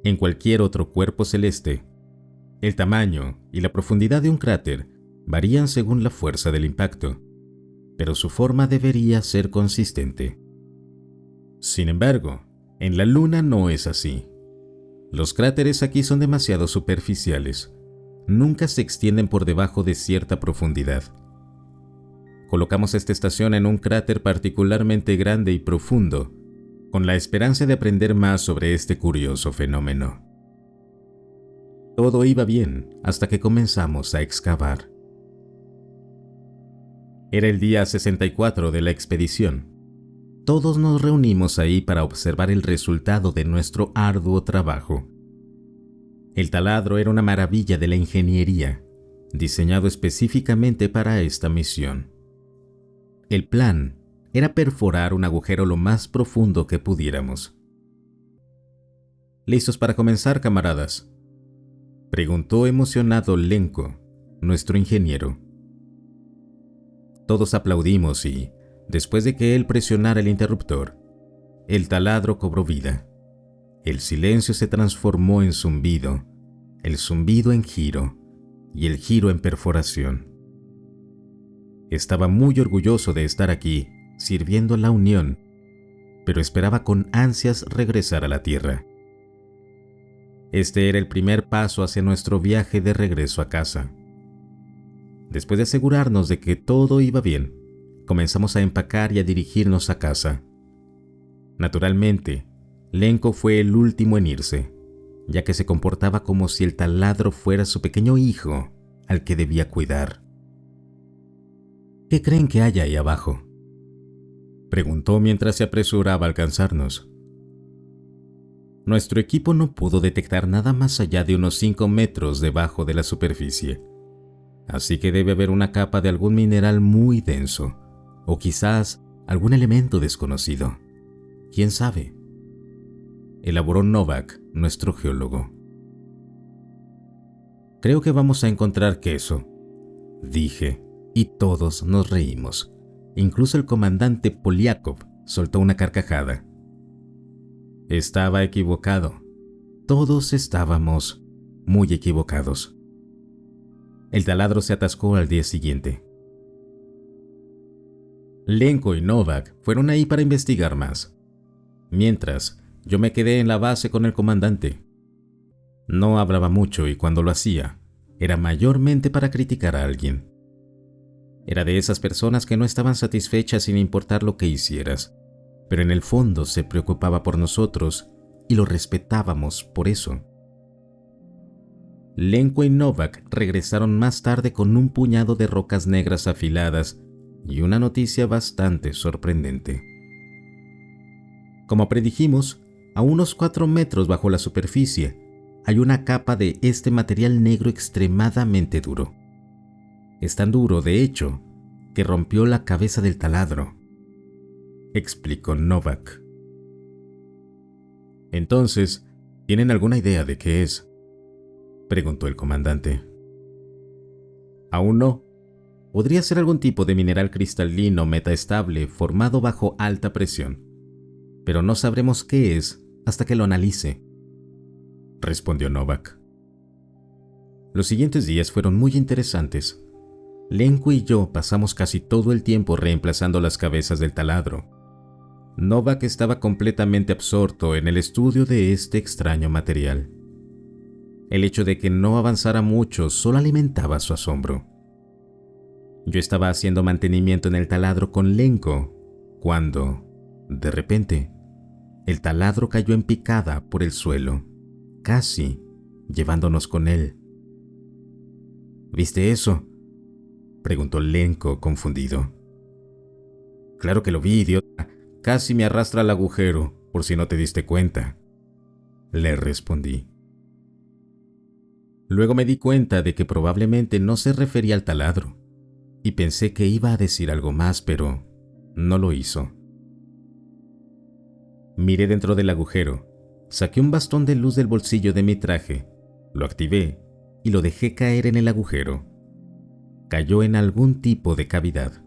En cualquier otro cuerpo celeste, el tamaño y la profundidad de un cráter varían según la fuerza del impacto, pero su forma debería ser consistente. Sin embargo, en la Luna no es así. Los cráteres aquí son demasiado superficiales. Nunca se extienden por debajo de cierta profundidad. Colocamos esta estación en un cráter particularmente grande y profundo, con la esperanza de aprender más sobre este curioso fenómeno. Todo iba bien hasta que comenzamos a excavar. Era el día 64 de la expedición. Todos nos reunimos ahí para observar el resultado de nuestro arduo trabajo. El taladro era una maravilla de la ingeniería, diseñado específicamente para esta misión. El plan era perforar un agujero lo más profundo que pudiéramos. ¿Listos para comenzar, camaradas?, preguntó emocionado Lenko, nuestro ingeniero. Todos aplaudimos y, después de que él presionara el interruptor, el taladro cobró vida. El silencio se transformó en zumbido, el zumbido en giro y el giro en perforación. Estaba muy orgulloso de estar aquí, sirviendo a la Unión, pero esperaba con ansias regresar a la Tierra. Este era el primer paso hacia nuestro viaje de regreso a casa. Después de asegurarnos de que todo iba bien, comenzamos a empacar y a dirigirnos a casa. Naturalmente, Lenko fue el último en irse, ya que se comportaba como si el taladro fuera su pequeño hijo al que debía cuidar. ¿Qué creen que hay ahí abajo?, preguntó mientras se apresuraba a alcanzarnos. Nuestro equipo no pudo detectar nada más allá de unos 5 metros debajo de la superficie, así que debe haber una capa de algún mineral muy denso, o quizás algún elemento desconocido. ¿Quién sabe?, elaboró Novak, nuestro geólogo. Creo que vamos a encontrar queso, dije, y todos nos reímos. Incluso el comandante Poliakov soltó una carcajada. Estaba equivocado. Todos estábamos muy equivocados. El taladro se atascó al día siguiente. Lenko y Novak fueron ahí para investigar más, mientras yo me quedé en la base con el comandante. No hablaba mucho y cuando lo hacía, era mayormente para criticar a alguien. Era de esas personas que no estaban satisfechas sin importar lo que hicieras, pero en el fondo se preocupaba por nosotros y lo respetábamos por eso. Lenko y Novak regresaron más tarde con un puñado de rocas negras afiladas y una noticia bastante sorprendente. Como predijimos, a unos 4 metros bajo la superficie hay una capa de este material negro extremadamente duro. Es tan duro, de hecho, que rompió la cabeza del taladro, explicó Novak. Entonces, ¿tienen alguna idea de qué es?, preguntó el comandante. Aún no. Podría ser algún tipo de mineral cristalino metaestable formado bajo alta presión, pero no sabremos qué es hasta que lo analice, respondió Novak. Los siguientes días fueron muy interesantes. Lenko y yo pasamos casi todo el tiempo reemplazando las cabezas del taladro. Novak estaba completamente absorto en el estudio de este extraño material. El hecho de que no avanzara mucho solo alimentaba su asombro. Yo estaba haciendo mantenimiento en el taladro con Lenko cuando, de repente, el taladro cayó en picada por el suelo, casi llevándonos con él. ¿Viste eso?, preguntó Lenko confundido. Claro que lo vi, idiota. Casi me arrastra al agujero, por si no te diste cuenta, le respondí. Luego me di cuenta de que probablemente no se refería al taladro, y pensé que iba a decir algo más, pero no lo hizo. Miré dentro del agujero, saqué un bastón de luz del bolsillo de mi traje, lo activé y lo dejé caer en el agujero. Cayó en algún tipo de cavidad.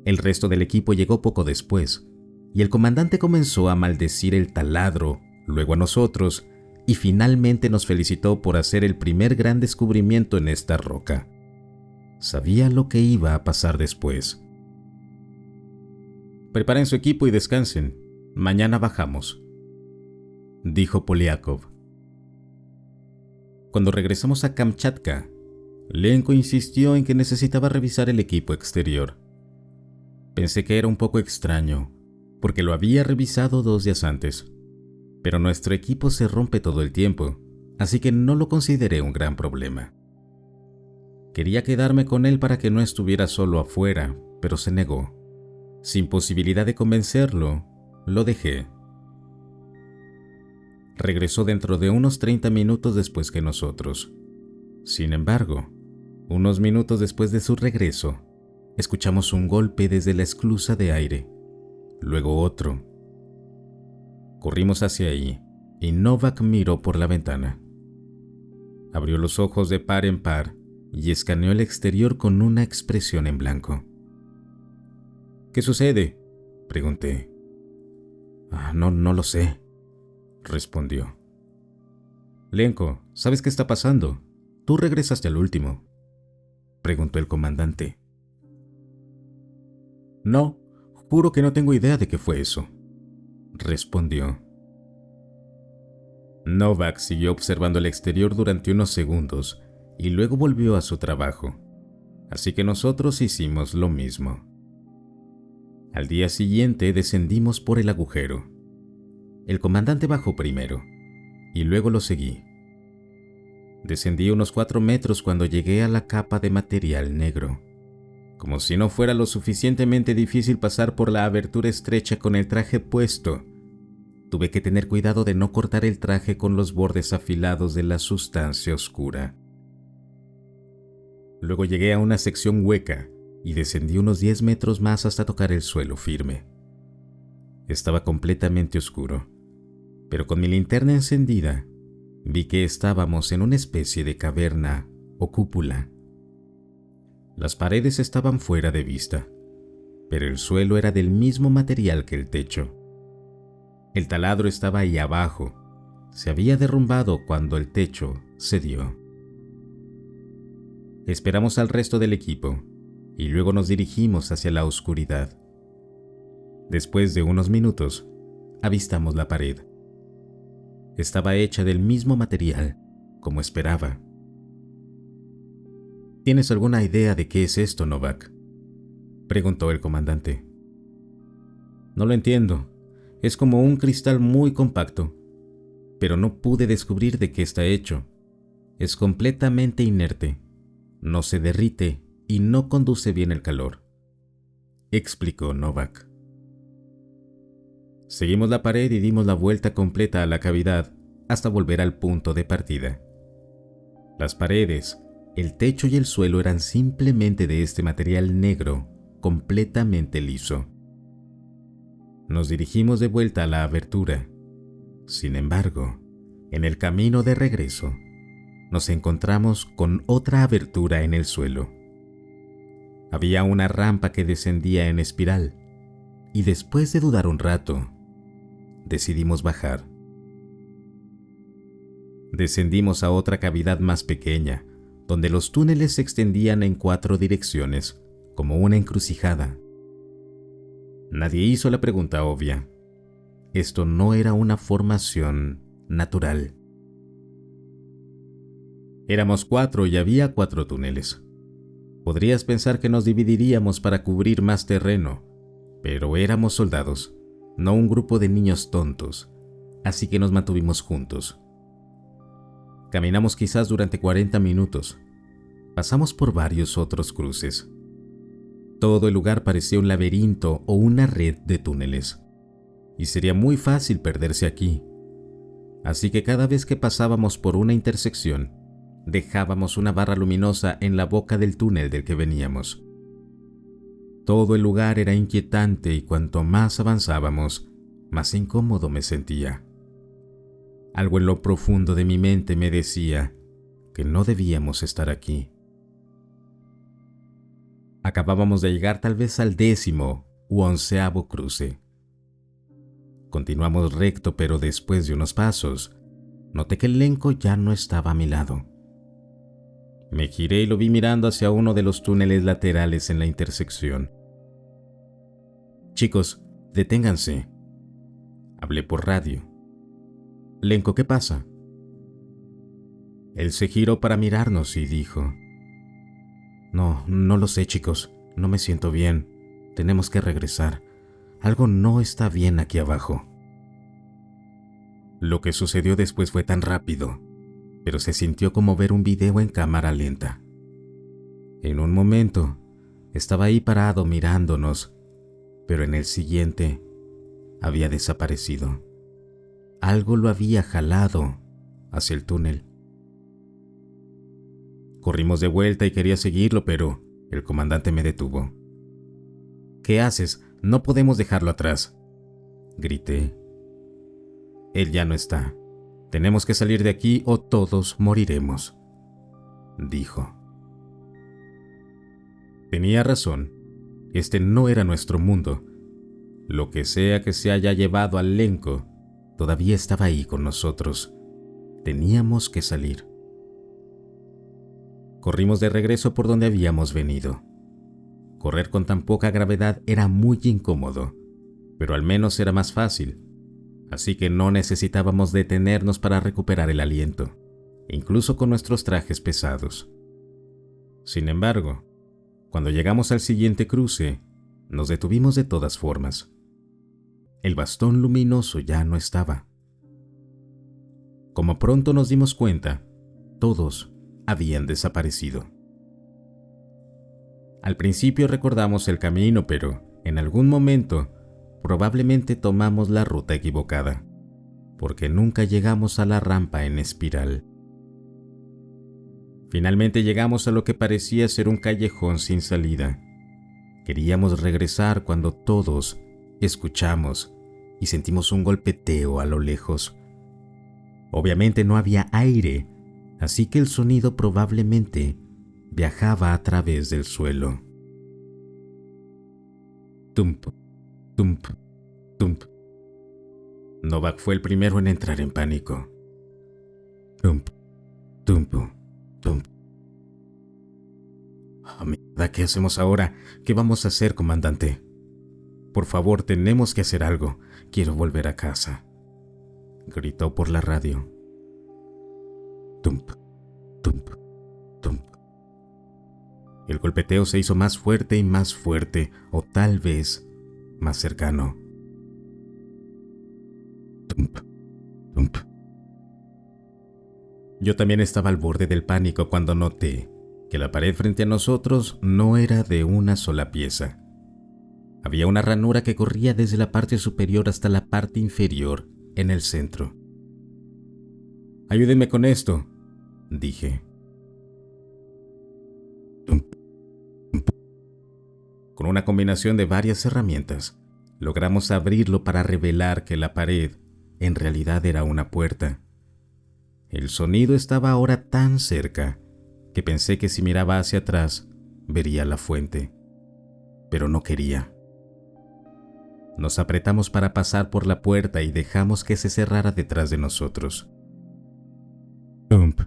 El resto del equipo llegó poco después, y el comandante comenzó a maldecir el taladro, luego a nosotros, y finalmente nos felicitó por hacer el primer gran descubrimiento en esta roca. Sabía lo que iba a pasar después. Preparen su equipo y descansen. Mañana bajamos, dijo Poliakov. Cuando regresamos a Kamchatka, Lenko insistió en que necesitaba revisar el equipo exterior. Pensé que era un poco extraño, porque lo había revisado 2 días antes, pero nuestro equipo se rompe todo el tiempo, así que no lo consideré un gran problema. Quería quedarme con él para que no estuviera solo afuera, pero se negó. Sin posibilidad de convencerlo, lo dejé. Regresó dentro de unos 30 minutos después que nosotros. Sin embargo, unos minutos después de su regreso, escuchamos un golpe desde la esclusa de aire, luego otro. Corrimos hacia ahí y Novak miró por la ventana. Abrió los ojos de par en par y escaneó el exterior con una expresión en blanco. ¿Qué sucede?, pregunté. No lo sé, respondió. Lenko, ¿sabes qué está pasando? Tú regresaste al último, preguntó el comandante. No, Juro que no tengo idea de qué fue eso, respondió. Novak siguió observando el exterior durante unos segundos y luego volvió a su trabajo, así que nosotros hicimos lo mismo. Al día siguiente descendimos por el agujero. El comandante bajó primero y luego lo seguí. Descendí unos 4 metros cuando llegué a la capa de material negro. Como si no fuera lo suficientemente difícil pasar por la abertura estrecha con el traje puesto, tuve que tener cuidado de no cortar el traje con los bordes afilados de la sustancia oscura. Luego llegué a una sección hueca y descendí unos 10 metros más hasta tocar el suelo firme. Estaba completamente oscuro, pero con mi linterna encendida, vi que estábamos en una especie de caverna o cúpula. Las paredes estaban fuera de vista, pero el suelo era del mismo material que el techo. El taladro estaba ahí abajo. Se había derrumbado cuando el techo cedió. Esperamos al resto del equipo y luego nos dirigimos hacia la oscuridad. Después de unos minutos, avistamos la pared. Estaba hecha del mismo material, como esperaba. ¿Tienes alguna idea de qué es esto, Novak?, preguntó el comandante. No lo entiendo. Es como un cristal muy compacto, pero no pude descubrir de qué está hecho. Es completamente inerte, no se derrite y no conduce bien el calor, explicó Novak. Seguimos la pared y dimos la vuelta completa a la cavidad hasta volver al punto de partida. Las paredes, el techo y el suelo eran simplemente de este material negro, completamente liso. Nos dirigimos de vuelta a la abertura. Sin embargo, en el camino de regreso, nos encontramos con otra abertura en el suelo. Había una rampa que descendía en espiral, y después de dudar un rato, decidimos bajar. Descendimos a otra cavidad más pequeña, donde los túneles se extendían en 4 direcciones, como una encrucijada. Nadie hizo la pregunta obvia. Esto no era una formación natural. Éramos 4 y había 4 túneles. Podrías pensar que nos dividiríamos para cubrir más terreno, pero éramos soldados, no un grupo de niños tontos, así que nos mantuvimos juntos. Caminamos quizás durante 40 minutos. Pasamos por varios otros cruces. Todo el lugar parecía un laberinto o una red de túneles, y sería muy fácil perderse aquí. Así que cada vez que pasábamos por una intersección, dejábamos una barra luminosa en la boca del túnel del que veníamos. Todo el lugar era inquietante y cuanto más avanzábamos, más incómodo me sentía. Algo en lo profundo de mi mente me decía que no debíamos estar aquí. Acabábamos de llegar tal vez al 10º u 11º cruce. Continuamos recto, pero después de unos pasos, noté que el Lenko ya no estaba a mi lado. Me giré y lo vi mirando hacia uno de los túneles laterales en la intersección. Chicos, deténganse. Hablé por radio. Lenko, ¿qué pasa? Él se giró para mirarnos y dijo: No lo sé, chicos. No me siento bien. Tenemos que regresar. Algo no está bien aquí abajo. Lo que sucedió después fue tan rápido, pero se sintió como ver un video en cámara lenta. En un momento, estaba ahí parado mirándonos, pero en el siguiente, había desaparecido. Algo lo había jalado hacia el túnel. Corrimos de vuelta y quería seguirlo, pero el comandante me detuvo. ¿Qué haces? No podemos dejarlo atrás, grité. Él ya no está. Tenemos que salir de aquí o todos moriremos, dijo. Tenía razón. Este no era nuestro mundo. Lo que sea que se haya llevado al Lenko, todavía estaba ahí con nosotros. Teníamos que salir. Corrimos de regreso por donde habíamos venido. Correr con tan poca gravedad era muy incómodo, pero al menos era más fácil, así que no necesitábamos detenernos para recuperar el aliento, incluso con nuestros trajes pesados. Sin embargo, cuando llegamos al siguiente cruce, nos detuvimos de todas formas. El bastón luminoso ya no estaba. Como pronto nos dimos cuenta, todos habían desaparecido. Al principio recordamos el camino, pero en algún momento probablemente tomamos la ruta equivocada, porque nunca llegamos a la rampa en espiral. Finalmente llegamos a lo que parecía ser un callejón sin salida. Queríamos regresar cuando todos escuchamos y sentimos un golpeteo a lo lejos. Obviamente no había aire, así que el sonido probablemente viajaba a través del suelo. Tump, tump, tump. Novak fue el primero en entrar en pánico. Tump, tump, tump. Oh, mierda, ¿qué hacemos ahora? ¿Qué vamos a hacer, comandante? Por favor, tenemos que hacer algo. Quiero volver a casa. Gritó por la radio. Tump, tump, tump. El golpeteo se hizo más fuerte y más fuerte, o tal vez más cercano. Tump, tump. Yo también estaba al borde del pánico cuando noté que la pared frente a nosotros no era de una sola pieza. Había una ranura que corría desde la parte superior hasta la parte inferior, en el centro. «Ayúdenme con esto», dije. Con una combinación de varias herramientas, logramos abrirlo para revelar que la pared en realidad era una puerta. El sonido estaba ahora tan cerca que pensé que si miraba hacia atrás vería la fuente, pero no quería. Nos apretamos para pasar por la puerta y dejamos que se cerrara detrás de nosotros. Tump.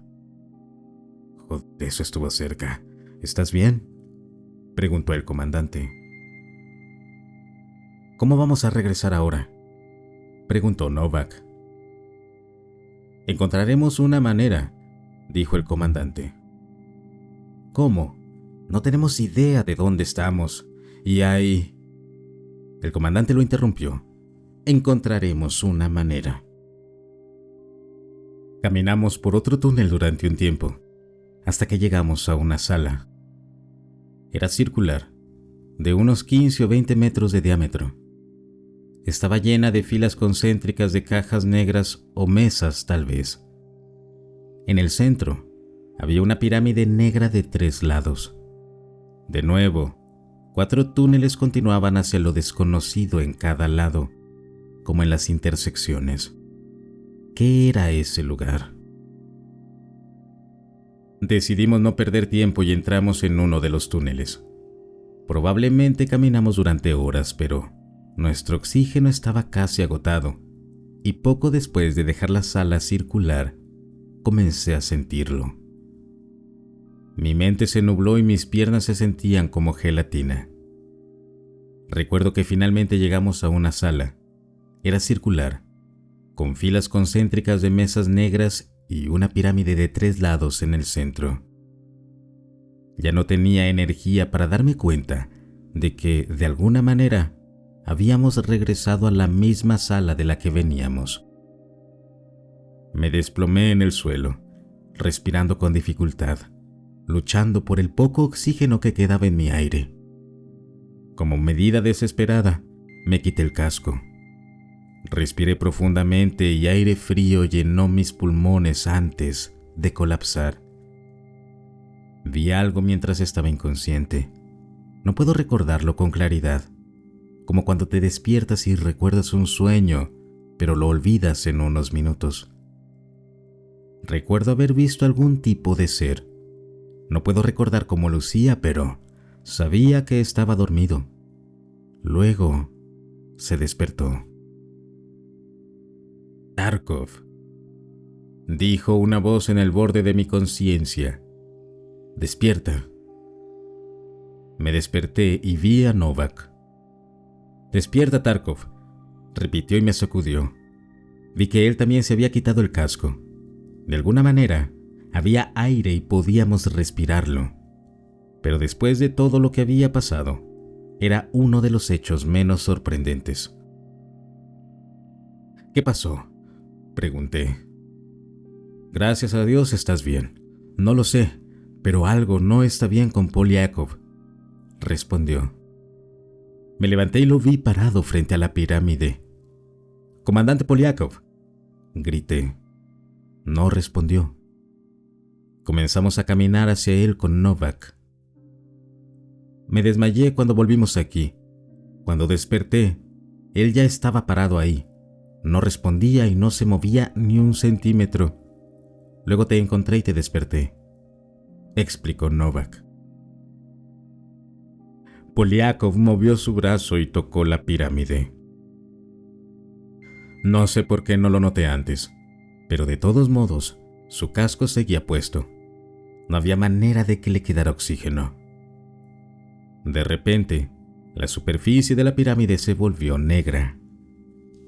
Joder, eso estuvo cerca. ¿Estás bien?, preguntó el comandante. ¿Cómo vamos a regresar ahora?, preguntó Novak. Encontraremos una manera, dijo el comandante. ¿Cómo? No tenemos idea de dónde estamos. Y hay... El comandante lo interrumpió. Encontraremos una manera. Caminamos por otro túnel durante un tiempo, hasta que llegamos a una sala. Era circular, de unos 15 o 20 metros de diámetro. Estaba llena de filas concéntricas de cajas negras o mesas, tal vez. En el centro había una pirámide negra de 3 lados. De nuevo, 4 túneles continuaban hacia lo desconocido en cada lado, como en las intersecciones. ¿Qué era ese lugar? Decidimos no perder tiempo y entramos en uno de los túneles. Probablemente caminamos durante horas, pero nuestro oxígeno estaba casi agotado, y poco después de dejar la sala circular, comencé a sentirlo. Mi mente se nubló y mis piernas se sentían como gelatina. Recuerdo que finalmente llegamos a una sala. Era circular, con filas concéntricas de mesas negras y una pirámide de 3 lados en el centro. Ya no tenía energía para darme cuenta de que, de alguna manera, habíamos regresado a la misma sala de la que veníamos. Me desplomé en el suelo, respirando con dificultad, luchando por el poco oxígeno que quedaba en mi aire. Como medida desesperada, me quité el casco. Respiré profundamente y aire frío llenó mis pulmones antes de colapsar. Vi algo mientras estaba inconsciente. No puedo recordarlo con claridad, como cuando te despiertas y recuerdas un sueño, pero lo olvidas en unos minutos. Recuerdo haber visto algún tipo de ser. No puedo recordar cómo lucía, pero sabía que estaba dormido. Luego se despertó. Tarkov, dijo una voz en el borde de mi conciencia. Despierta. Me desperté y vi a Novak. «Despierta, Tarkov», repitió y me sacudió. Vi que él también se había quitado el casco. De alguna manera, había aire y podíamos respirarlo. Pero después de todo lo que había pasado, era uno de los hechos menos sorprendentes. «¿Qué pasó?», pregunté. «Gracias a Dios estás bien. No lo sé, pero algo no está bien con Polyakov», respondió. Me levanté y lo vi parado frente a la pirámide. «Comandante Polyakov», grité. No respondió. Comenzamos a caminar hacia él con Novak. Me desmayé cuando volvimos aquí. Cuando desperté, él ya estaba parado ahí. No respondía y no se movía ni un centímetro. Luego te encontré y te desperté, explicó Novak. Polyakov movió su brazo y tocó la pirámide. No sé por qué no lo noté antes, pero de todos modos, su casco seguía puesto. No había manera de que le quedara oxígeno. De repente, la superficie de la pirámide se volvió negra.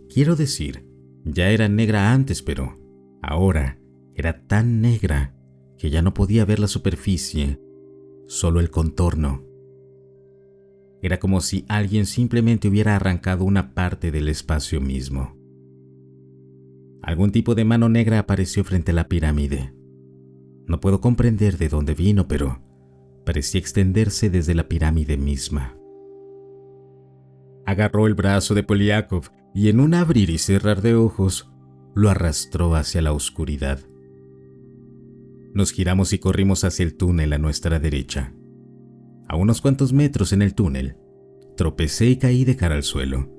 Quiero decir, ya era negra antes, pero ahora era tan negra que ya no podía ver la superficie, solo el contorno. Era como si alguien simplemente hubiera arrancado una parte del espacio mismo. Algún tipo de mano negra apareció frente a la pirámide. No puedo comprender de dónde vino, pero parecía extenderse desde la pirámide misma. Agarró el brazo de Polyakov y en un abrir y cerrar de ojos, lo arrastró hacia la oscuridad. Nos giramos y corrimos hacia el túnel a nuestra derecha. A unos cuantos metros en el túnel, tropecé y caí de cara al suelo,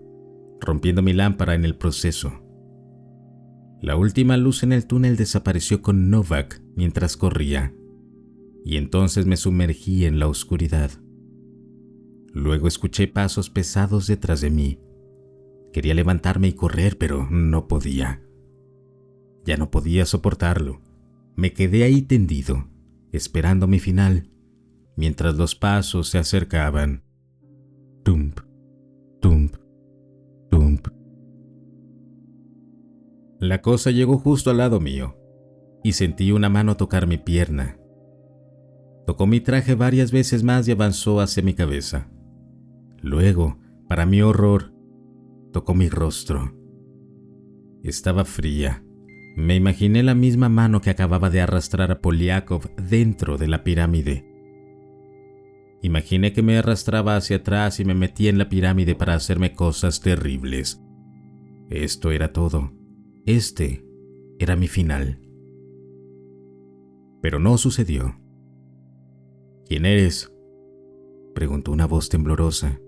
rompiendo mi lámpara en el proceso. La última luz en el túnel desapareció con Novak mientras corría, y entonces me sumergí en la oscuridad. Luego escuché pasos pesados detrás de mí. Quería levantarme y correr, pero no podía. Ya no podía soportarlo. Me quedé ahí tendido, esperando mi final, mientras los pasos se acercaban. Tump, tump, tump. La cosa llegó justo al lado mío, y sentí una mano tocar mi pierna. Tocó mi traje varias veces más y avanzó hacia mi cabeza. Luego, para mi horror, tocó mi rostro. Estaba fría. Me imaginé la misma mano que acababa de arrastrar a Polyakov dentro de la pirámide. Imaginé que me arrastraba hacia atrás y me metía en la pirámide para hacerme cosas terribles. Esto era todo. Este era mi final. Pero no sucedió. ¿Quién eres?, preguntó una voz temblorosa.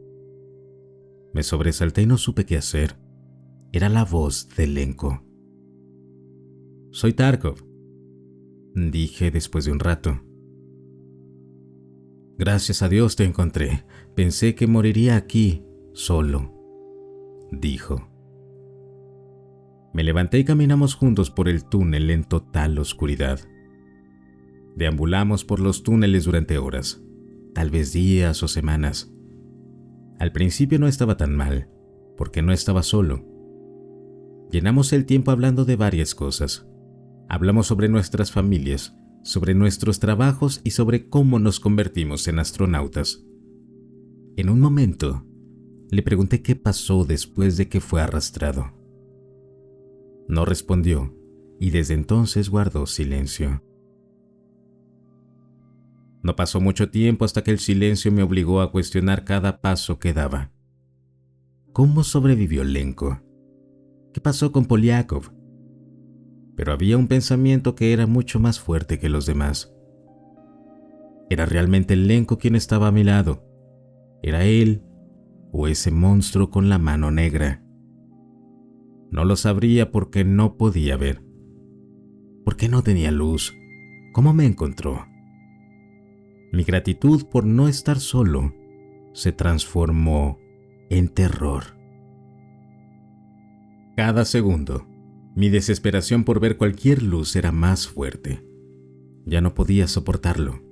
Me sobresalté y no supe qué hacer. Era la voz de Lenko. Soy Tarkov, dije después de un rato. Gracias a Dios te encontré. Pensé que moriría aquí, solo, dijo. Me levanté y caminamos juntos por el túnel en total oscuridad. Deambulamos por los túneles durante horas, tal vez días o semanas. Al principio no estaba tan mal, porque no estaba solo. Llenamos el tiempo hablando de varias cosas. Hablamos sobre nuestras familias, sobre nuestros trabajos y sobre cómo nos convertimos en astronautas. En un momento, le pregunté qué pasó después de que fue arrastrado. No respondió y desde entonces guardó silencio. No pasó mucho tiempo hasta que el silencio me obligó a cuestionar cada paso que daba. ¿Cómo sobrevivió Lenko? ¿Qué pasó con Polyakov? Pero había un pensamiento que era mucho más fuerte que los demás. ¿Era realmente Lenko quien estaba a mi lado? ¿Era él o ese monstruo con la mano negra? No lo sabría porque no podía ver. ¿Por qué no tenía luz? ¿Cómo me encontró? Mi gratitud por no estar solo se transformó en terror. Cada segundo, mi desesperación por ver cualquier luz era más fuerte. Ya no podía soportarlo.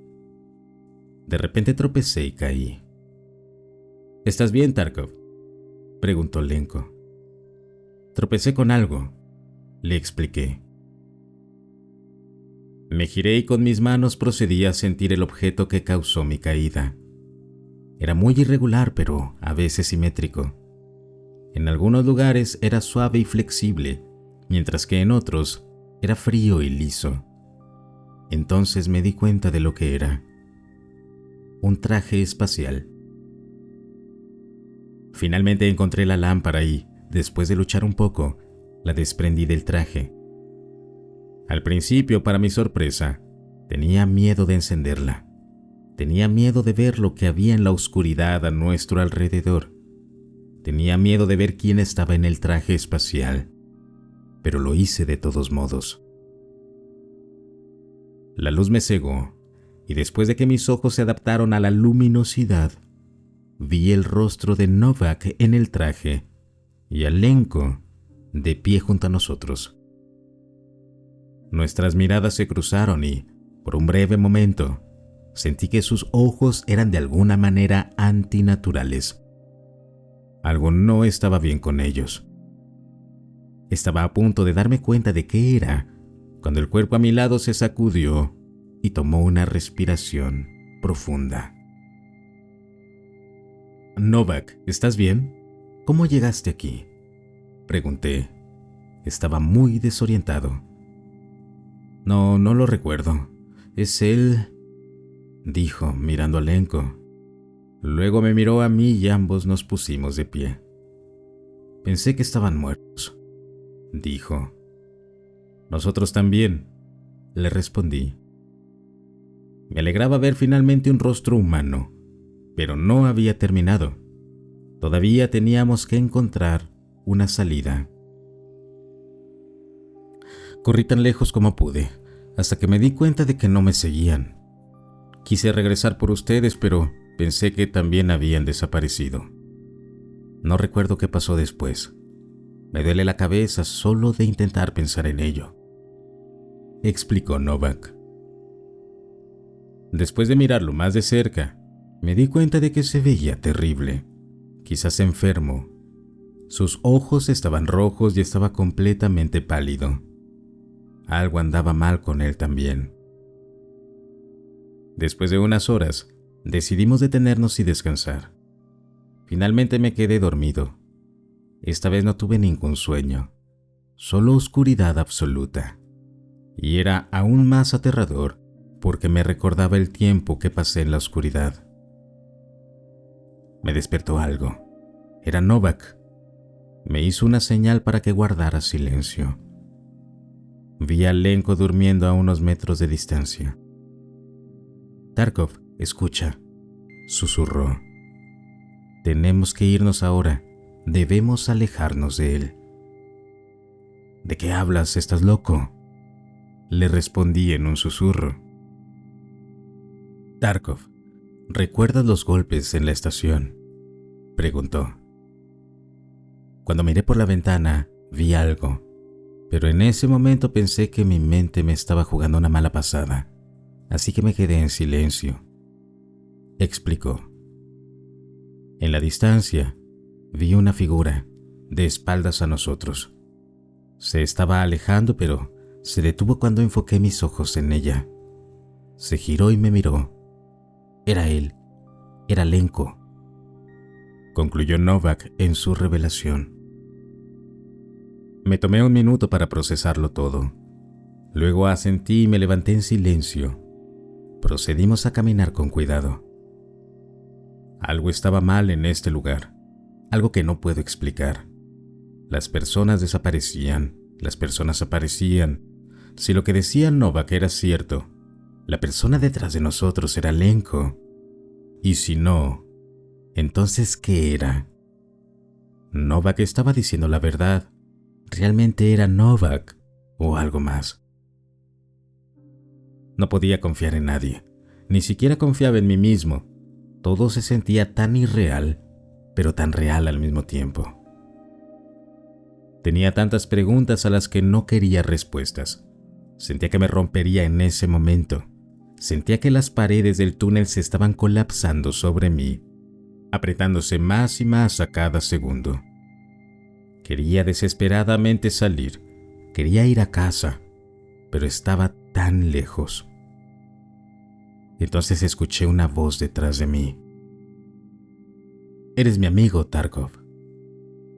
De repente tropecé y caí. ¿Estás bien, Tarkov?, preguntó Lenko. Tropecé con algo, le expliqué. Me giré y con mis manos procedí a sentir el objeto que causó mi caída. Era muy irregular, pero a veces simétrico. En algunos lugares era suave y flexible, mientras que en otros era frío y liso. Entonces me di cuenta de lo que era. Un traje espacial. Finalmente encontré la lámpara y, después de luchar un poco, la desprendí del traje. Al principio, para mi sorpresa, tenía miedo de encenderla. Tenía miedo de ver lo que había en la oscuridad a nuestro alrededor. Tenía miedo de ver quién estaba en el traje espacial, pero lo hice de todos modos. La luz me cegó, y después de que mis ojos se adaptaron a la luminosidad, vi el rostro de Novak en el traje y a Lenko de pie junto a nosotros. Nuestras miradas se cruzaron y, por un breve momento, sentí que sus ojos eran de alguna manera antinaturales. Algo no estaba bien con ellos. Estaba a punto de darme cuenta de qué era, cuando el cuerpo a mi lado se sacudió y tomó una respiración profunda. Novak, ¿estás bien? ¿Cómo llegaste aquí?, pregunté. Estaba muy desorientado. No lo recuerdo. Es él, dijo mirando a Lenko. Luego me miró a mí y ambos nos pusimos de pie. Pensé que estaban muertos, dijo. Nosotros también, le respondí. Me alegraba ver finalmente un rostro humano, pero no había terminado. Todavía teníamos que encontrar una salida. Corrí tan lejos como pude, hasta que me di cuenta de que no me seguían. Quise regresar por ustedes, pero pensé que también habían desaparecido. No recuerdo qué pasó después. Me duele la cabeza solo de intentar pensar en ello, explicó Novak. Después de mirarlo más de cerca, me di cuenta de que se veía terrible, quizás enfermo. Sus ojos estaban rojos y estaba completamente pálido. Algo andaba mal con él también. Después de unas horas, decidimos detenernos y descansar. Finalmente me quedé dormido. Esta vez no tuve ningún sueño, solo oscuridad absoluta. Y era aún más aterrador porque me recordaba el tiempo que pasé en la oscuridad. Me despertó algo. Era Novak. Me hizo una señal para que guardara silencio. Vi a Lenko durmiendo a unos metros de distancia. Tarkov, escucha, susurró. Tenemos que irnos ahora. Debemos alejarnos de él. ¿De qué hablas? ¿Estás loco?, le respondí en un susurro. Tarkov, ¿recuerdas los golpes en la estación?, preguntó. Cuando miré por la ventana, vi algo, pero en ese momento pensé que mi mente me estaba jugando una mala pasada, así que me quedé en silencio, explicó. En la distancia, vi una figura, de espaldas a nosotros. Se estaba alejando, pero se detuvo cuando enfoqué mis ojos en ella. Se giró y me miró. Era él, era Lenko, concluyó Novak en su revelación. Me tomé un minuto para procesarlo todo. Luego asentí y me levanté en silencio. Procedimos a caminar con cuidado. Algo estaba mal en este lugar, algo que no puedo explicar. Las personas desaparecían, las personas aparecían. Si lo que decía Novak era cierto, la persona detrás de nosotros era Lenko. Y si no, entonces ¿qué era? Novak estaba diciendo la verdad. ¿Realmente era Novak o algo más? No podía confiar en nadie, ni siquiera confiaba en mí mismo. Todo se sentía tan irreal, pero tan real al mismo tiempo. Tenía tantas preguntas a las que no quería respuestas. Sentía que me rompería en ese momento. Sentía que las paredes del túnel se estaban colapsando sobre mí. apretándose más y más a cada segundo. Quería desesperadamente salir, quería ir a casa, pero estaba tan lejos. Entonces escuché una voz detrás de mí. «¿Eres mi amigo, Tarkov?»,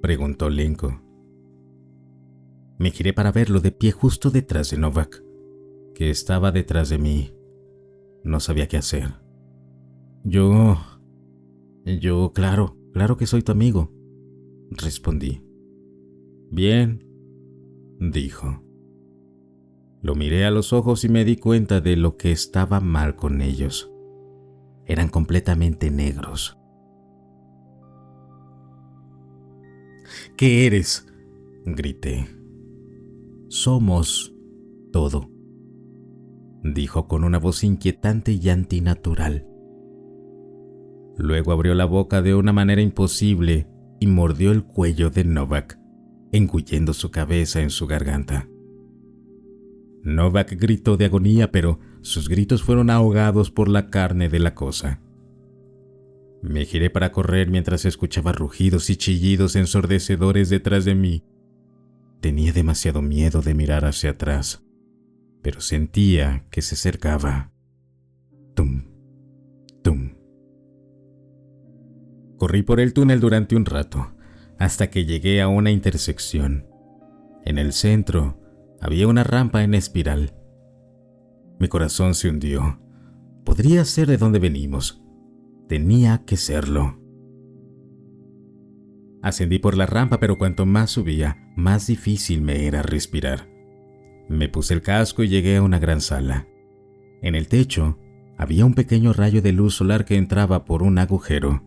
preguntó Lenko. Me giré para verlo de pie justo detrás de Novak, que estaba detrás de mí. No sabía qué hacer. Yo, claro que soy tu amigo», respondí. «Bien», dijo. Lo miré a los ojos y me di cuenta de lo que estaba mal con ellos. Eran completamente negros. «¿Qué eres?», grité. «Somos todo», dijo con una voz inquietante y antinatural. Luego abrió la boca de una manera imposible y mordió el cuello de Novak, engullendo su cabeza en su garganta. Novak gritó de agonía, pero sus gritos fueron ahogados por la carne de la cosa. Me giré para correr mientras escuchaba rugidos y chillidos ensordecedores detrás de mí. Tenía demasiado miedo de mirar hacia atrás, pero sentía que se acercaba. Tum, tum. Corrí por el túnel durante un rato, hasta que llegué a una intersección. En el centro había una rampa en espiral. Mi corazón se hundió. Podría ser de donde venimos. Tenía que serlo. Ascendí por la rampa, pero cuanto más subía, más difícil me era respirar. Me puse el casco y llegué a una gran sala. En el techo había un pequeño rayo de luz solar que entraba por un agujero.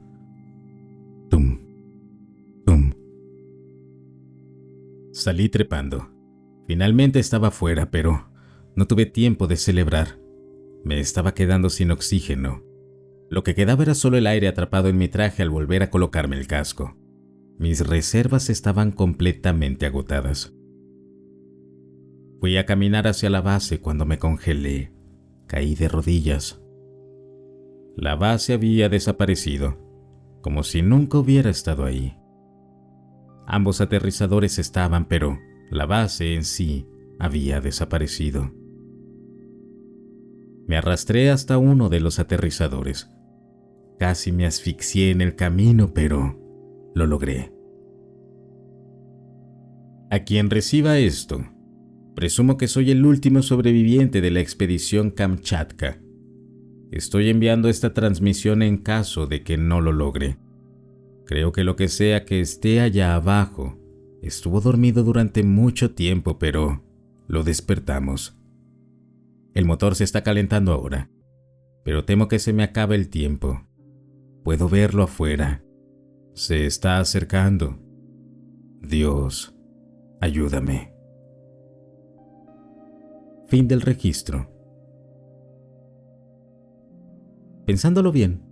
Tum, tum. Salí trepando. Finalmente estaba fuera, pero no tuve tiempo de celebrar. Me estaba quedando sin oxígeno. Lo que quedaba era solo el aire atrapado en mi traje al volver a colocarme el casco. Mis reservas estaban completamente agotadas. Fui a caminar hacia la base cuando me congelé. Caí de rodillas. La base había desaparecido, como si nunca hubiera estado ahí. Ambos aterrizadores estaban, pero la base en sí había desaparecido. Me arrastré hasta uno de los aterrizadores. Casi me asfixié en el camino, pero lo logré. A quien reciba esto, presumo que soy el último sobreviviente de la expedición Kamchatka. Estoy enviando esta transmisión en caso de que no lo logre. Creo que lo que sea que esté allá abajo estuvo dormido durante mucho tiempo, pero lo despertamos. El motor se está calentando ahora, pero temo que se me acabe el tiempo. Puedo verlo afuera. Se está acercando. Dios, ayúdame. Fin del registro. Pensándolo bien,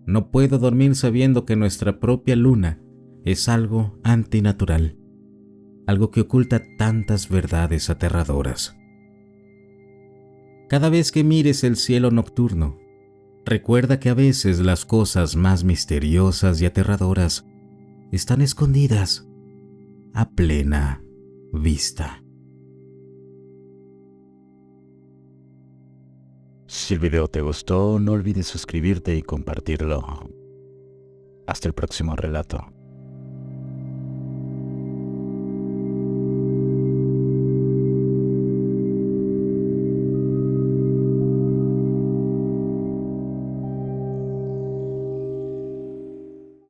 no puedo dormir sabiendo que nuestra propia luna es algo antinatural, algo que oculta tantas verdades aterradoras. Cada vez que mires el cielo nocturno, recuerda que a veces las cosas más misteriosas y aterradoras están escondidas a plena vista. Si el video te gustó, no olvides suscribirte y compartirlo. Hasta el próximo relato.